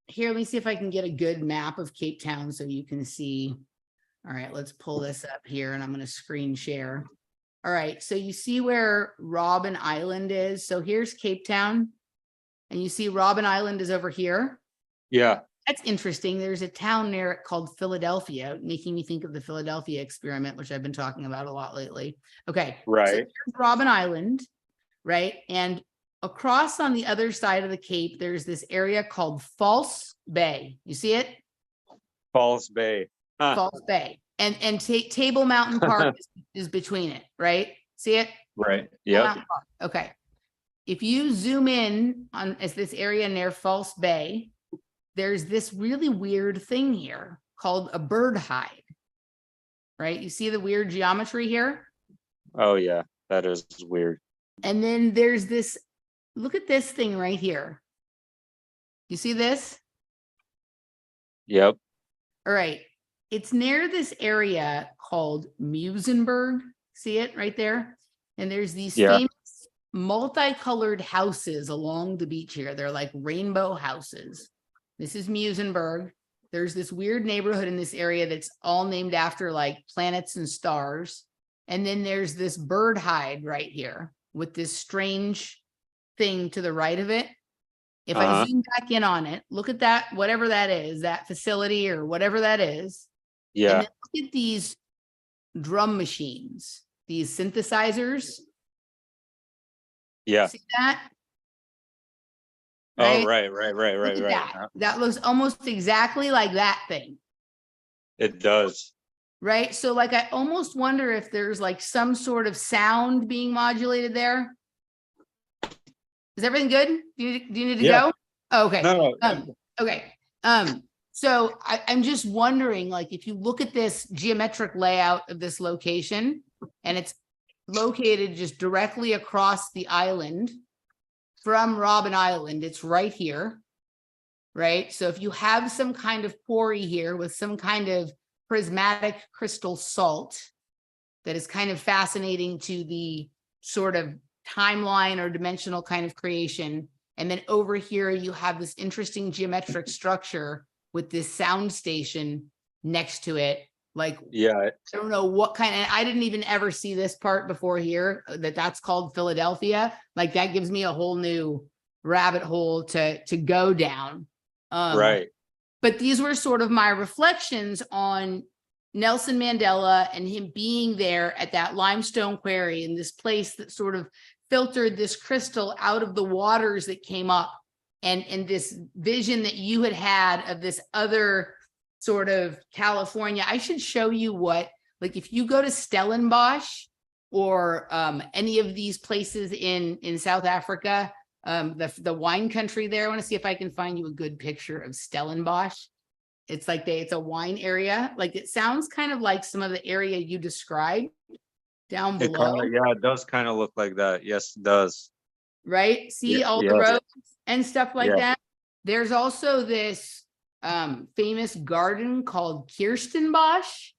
B: here, let me see if I can get a good map of Cape Town so you can see. All right, let's pull this up here and I'm going to screen share. All right, so you see where Robben Island is. So here's Cape Town, and you see Robben Island is over here.
C: Yeah.
B: That's interesting. There's a town near it called Philadelphia, making me think of the Philadelphia experiment, which I've been talking about a lot lately. Okay,
C: right.
B: So here's Robben Island, right? And across on the other side of the Cape, there's this area called False Bay. You see it?
C: False Bay. Huh.
B: False Bay. And Table Mountain Park is between it, right? See it?
C: Right. Yeah.
B: Okay. If you zoom in on this area near False Bay, there's this really weird thing here called a bird hide, right? You see the weird geometry here?
C: Oh yeah, that is weird.
B: And then there's this, look at this thing right here. You see this?
C: Yep.
B: All right. It's near this area called Musenberg. See it right there? And there's these famous multicolored houses along the beach here. They're like rainbow houses. This is Musenberg. There's this weird neighborhood in this area that's all named after like planets and stars. And then there's this bird hide right here with this strange thing to the right of it. If I zoom back in on it, look at that, whatever that is, that facility or whatever that is.
C: Yeah.
B: And then look at these drum machines, these synthesizers.
C: Yeah.
B: See that?
C: Right? Oh, right.
B: That looks almost exactly like that thing.
C: It does.
B: Right? So like, I almost wonder if there's like some sort of sound being modulated there. Is everything good? Do you need to go? Oh, okay.
C: No.
B: Okay. So I'm just wondering, like, if you look at this geometric layout of this location, and it's located just directly across the island from Robben Island, it's right here, right? So if you have some kind of quarry here with some kind of prismatic crystal salt that is kind of fascinating to the sort of timeline or dimensional kind of creation, And then over here, you have this interesting geometric structure with this sound station next to it. Like,
A: Yeah.
B: I don't know what kind, and I didn't even ever see this part before here, that's called Philadelphia. Like, that gives me a whole new rabbit hole to go down.
A: Right.
B: But these were sort of my reflections on Nelson Mandela and him being there at that limestone quarry in this place that sort of filtered this crystal out of the waters that came up, and this vision that you had of this other sort of California. I should show you what, like, if you go to Stellenbosch or any of these places in South Africa, the wine country there. I want to see if I can find you a good picture of Stellenbosch. It's like it's a wine area. Like, it sounds kind of like some of the area you described down below.
A: It does kind of look like that. Yes, it does.
B: Right? See all the roads and stuff like that. There's also this famous garden called Kirstenbosch,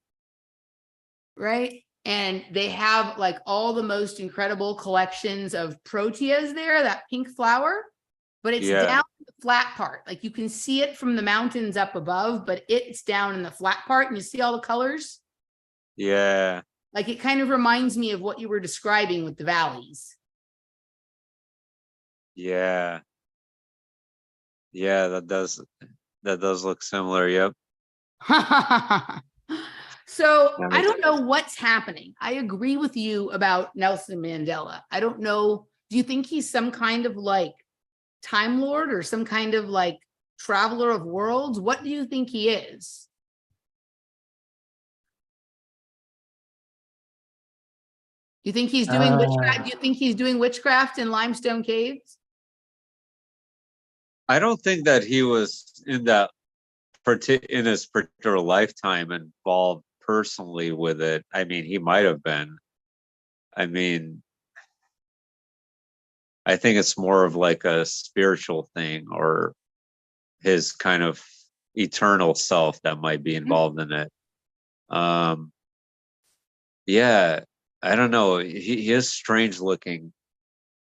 B: right? And they have like all the most incredible collections of proteas there, that pink flower, but it's down the flat part. Like, you can see it from the mountains up above, but it's down in the flat part, and you see all the colors.
A: Yeah.
B: Like, it kind of reminds me of what you were describing with the valleys.
A: Yeah. Yeah, that does look similar. Yep.
B: So I don't know what's happening. I agree with you about Nelson Mandela. I don't know. Do you think he's some kind of like Time Lord or some kind of like traveler of worlds? What do you think he is? Do you think he's doing witchcraft? Do you think he's doing witchcraft in limestone caves?
A: I don't think that he was in his particular lifetime involved personally with it. I mean, he might have been. I mean, I think it's more of like a spiritual thing, or his kind of eternal self that might be involved in it. Yeah, I don't know. He is strange looking.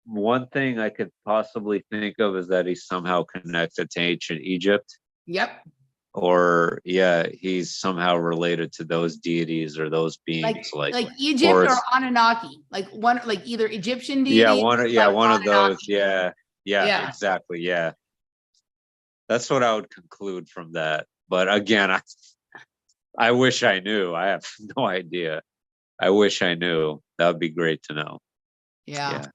A: One thing I could possibly think of is that he's somehow connected to ancient Egypt.
B: Yep.
A: Or he's somehow related to those deities or those beings,
B: like Egypt or Anunnaki, like either Egyptian deity.
A: One of those. Yeah, exactly. Yeah, that's what I would conclude from that. But again, I wish I knew. I have no idea. I wish I knew. That would be great to know.
B: Yeah.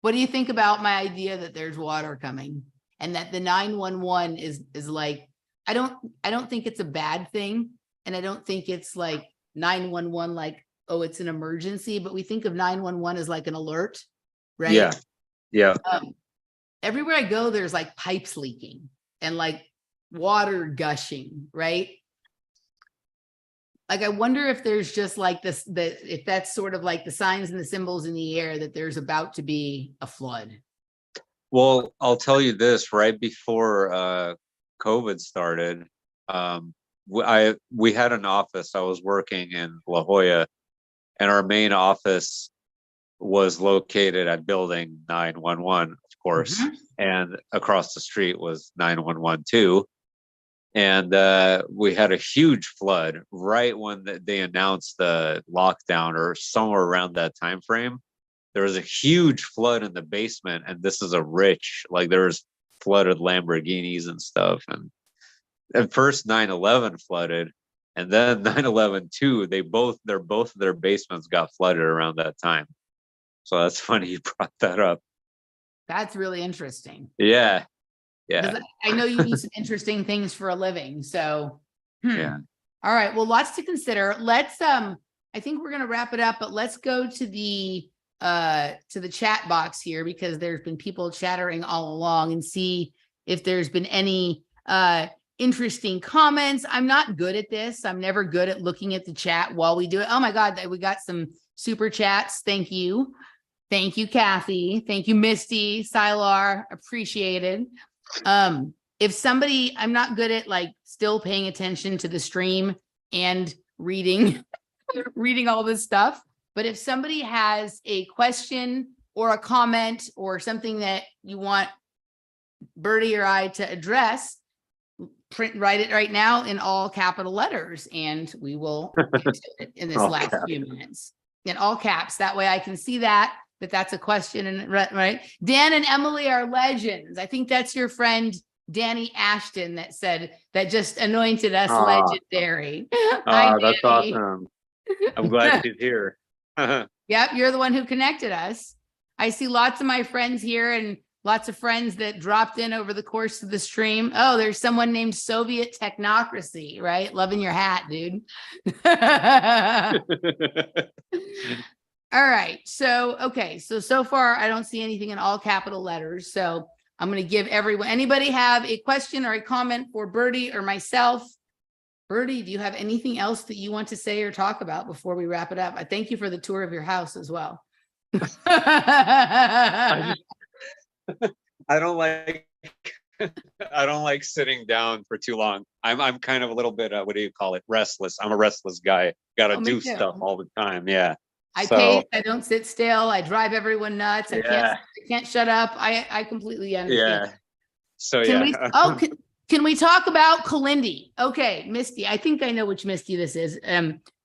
B: What do you think about my idea that there's water coming and that the 911 is like, I don't think it's a bad thing. And I don't think it's like 911, like, oh, it's an emergency, but we think of 911 as like an alert, right?
A: Yeah. Yeah.
B: Everywhere I go, there's like pipes leaking and like water gushing, right? Like, I wonder if there's just like this, if that's sort of like the signs and the symbols in the air that there's about to be a flood.
A: Well, I'll tell you this, right before COVID started, we had an office. I was working in La Jolla, and our main office was located at building 911, of course, and across the street was 911 too. And we had a huge flood right when they announced the lockdown, or somewhere around that time frame. There was a huge flood in the basement, and this is a rich, like, there's flooded Lamborghinis and stuff. And at first 911 flooded, and then 911 too. Both of their basements got flooded around that time. So that's funny you brought that up.
B: That's really interesting.
A: Yeah. Yeah.
B: I know you do some interesting things for a living. So
A: yeah.
B: All right. Well, lots to consider. Let's I think we're gonna wrap it up, but let's go to the chat box here, because there's been people chattering all along, and see if there's been any interesting comments. I'm not good at this. I'm never good at looking at the chat while we do it. Oh my God, we got some super chats. Thank you. Thank you, Kathy. Thank you, Misty, Sylar. Appreciated. If somebody, I'm not good at like still paying attention to the stream and reading all this stuff. But if somebody has a question or a comment or something that you want Berdie or I to address, write it right now in all capital letters, and we will get to it in this last few minutes in all caps. That way I can see that's a question. And right, Dan and Emily are legends. I think that's your friend Danny Ashton that said that just anointed us legendary. Hi,
C: that's
B: Danny.
C: awesome. I'm glad she's here.
B: Yep, you're the one who connected us. I see lots of my friends here and lots of friends that dropped in over the course of the stream. Oh, there's someone named Soviet Technocracy, right? Loving your hat, dude. All right. So, okay. So far, I don't see anything in all capital letters. So I'm going to give everyone, anybody have a question or a comment for Berdie or myself? Berdie, do you have anything else that you want to say or talk about before we wrap it up? I thank you for the tour of your house as well.
A: I don't like I don't like sitting down for too long. I'm kind of a little bit what do you call it? Restless. I'm a restless guy. Got to do stuff all the time. Yeah.
B: I pace, I don't sit still. I drive everyone nuts. I can't shut up. I completely understand.
A: Yeah. So
B: can we talk about Kalindi? Okay, Misty. I think I know which Misty this is.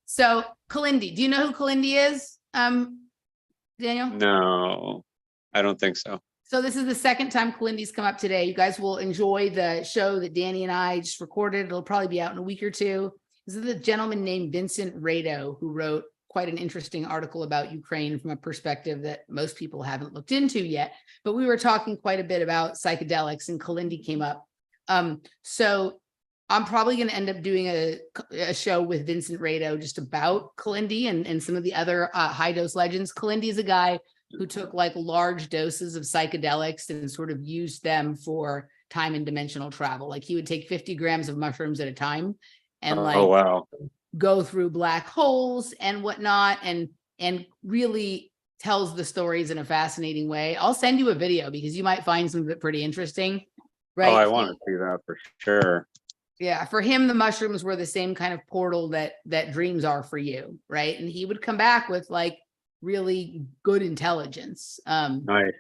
B: So Kalindi, do you know who Kalindi is? Daniel?
A: No, I don't think so.
B: So this is the second time Kalindi's come up today. You guys will enjoy the show that Danny and I just recorded. It'll probably be out in a week or two. This is a gentleman named Vincent Rado who wrote quite an interesting article about Ukraine from a perspective that most people haven't looked into yet. But we were talking quite a bit about psychedelics, and Kalindi came up. So I'm probably going to end up doing a show with Vincent Rado just about Kalindi and some of the other high dose legends. Kalindi is a guy who took like large doses of psychedelics and sort of used them for time and dimensional travel. Like he would take 50 grams of mushrooms at a time and go through black holes and whatnot, and really tells the stories in a fascinating way. I'll send you a video because you might find some of it pretty interesting. Right.
C: Oh, I want to see that for sure.
B: Yeah. For him, the mushrooms were the same kind of portal that dreams are for you. Right. And he would come back with like really good intelligence.
C: Nice.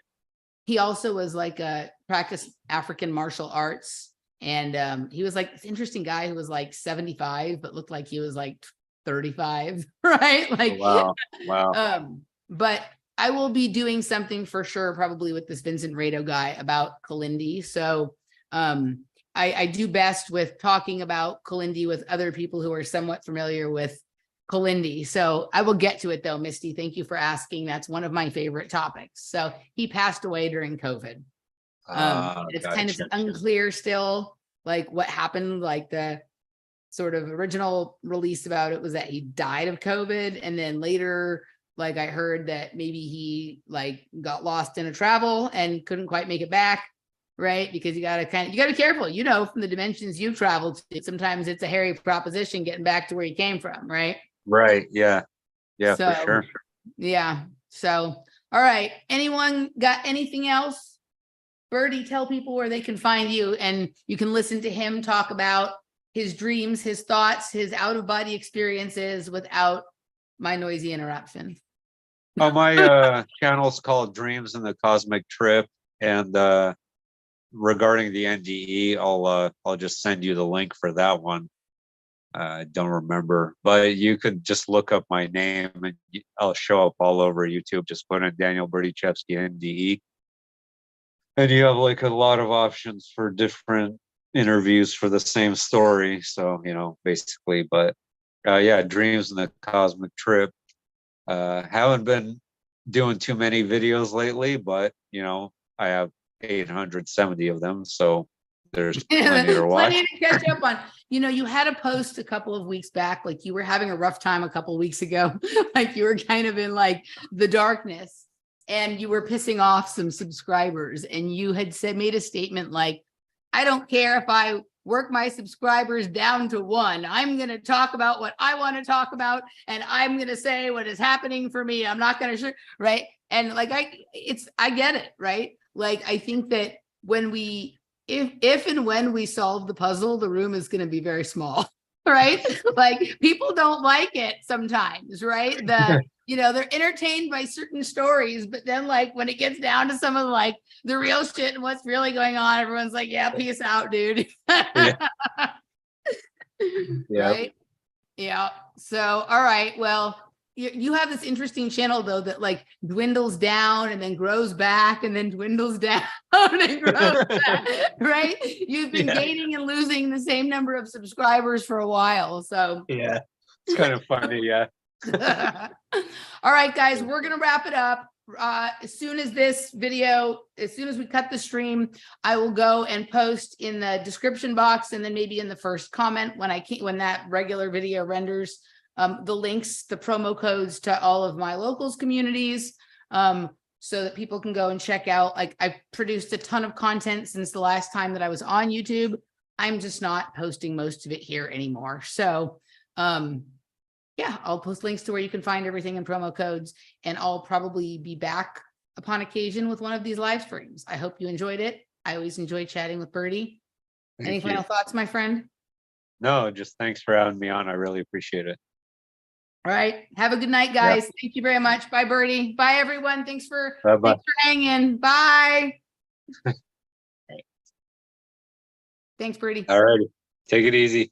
B: He also was like practiced African martial arts. And he was like this interesting guy who was like 75, but looked like he was like 35. Right. Like,
C: oh, wow.
B: But I will be doing something for sure, probably with this Vincent Rado guy about Kalindi. So I do best with talking about Kalindi with other people who are somewhat familiar with Kalindi. So I will get to it though, Misty. Thank you for asking. That's one of my favorite topics. So he passed away during COVID. It's kind of unclear still, like what happened. Like the sort of original release about it was that he died of COVID. And then later, like I heard that maybe he like got lost in a travel and couldn't quite make it back. Right. Because you got to be careful, you know, from the dimensions you've traveled to, sometimes it's a hairy proposition getting back to where you came from. Right.
C: Right. Yeah. Yeah,
B: so,
C: for sure.
B: Yeah. So, all right. Anyone got anything else? Berdie, tell people where they can find you, and you can listen to him talk about his dreams, his thoughts, his out-of-body experiences without my noisy interruption.
C: Oh, my channel's called Dreams in the Cosmic Trip, and regarding the NDE, I'll just send you the link for that one. I don't remember, but you could just look up my name and I'll show up all over YouTube. Just put in Daniel Berdychevsky NDE. And you have like a lot of options for different interviews for the same story. So, you know, basically, but yeah, Dreams in the Cosmic Trip. Haven't been doing too many videos lately, but you know, I have 870 of them. So there's plenty to watch.
B: Plenty to catch up on. You know, you had a post a couple of weeks back, like you were having a rough time a couple of weeks ago, like you were kind of in like the darkness. And you were pissing off some subscribers, and you had made a statement like, I don't care if I work my subscribers down to 1. I'm going to talk about what I want to talk about, and I'm going to say what is happening for me. I'm not going to right. And like, I get it. Right. Like, I think that when if and when we solve the puzzle, the room is going to be very small. Right. Like people don't like it sometimes. Right. you know, they're entertained by certain stories, but then like when it gets down to some of like the real shit and what's really going on, everyone's like, yeah, peace out, dude.
A: Yeah.
B: Right? Yeah. So, all right. Well, you have this interesting channel though that like dwindles down and then grows back and then dwindles down and grows back, right? You've been gaining and losing the same number of subscribers for a while. So
A: Yeah, it's kind of funny. Yeah.
B: all right, guys, we're gonna wrap it up. As soon as we cut the stream, I will go and post in the description box and then maybe in the first comment when that regular video renders, the links, the promo codes to all of my locals communities, so that people can go and check out. Like, I've produced a ton of content since the last time that I was on YouTube. I'm just not posting most of it here anymore. So, yeah, I'll post links to where you can find everything in promo codes, and I'll probably be back upon occasion with one of these live streams. I hope you enjoyed it. I always enjoy chatting with Berdie. Any final thoughts, my friend?
A: No, just thanks for having me on. I really appreciate it.
B: All right. Have a good night, guys. Yeah. Thank you very much. Bye, Berdie. Bye, everyone. Thanks for hanging. Bye. Thanks, Berdie.
A: All righty. Take it easy.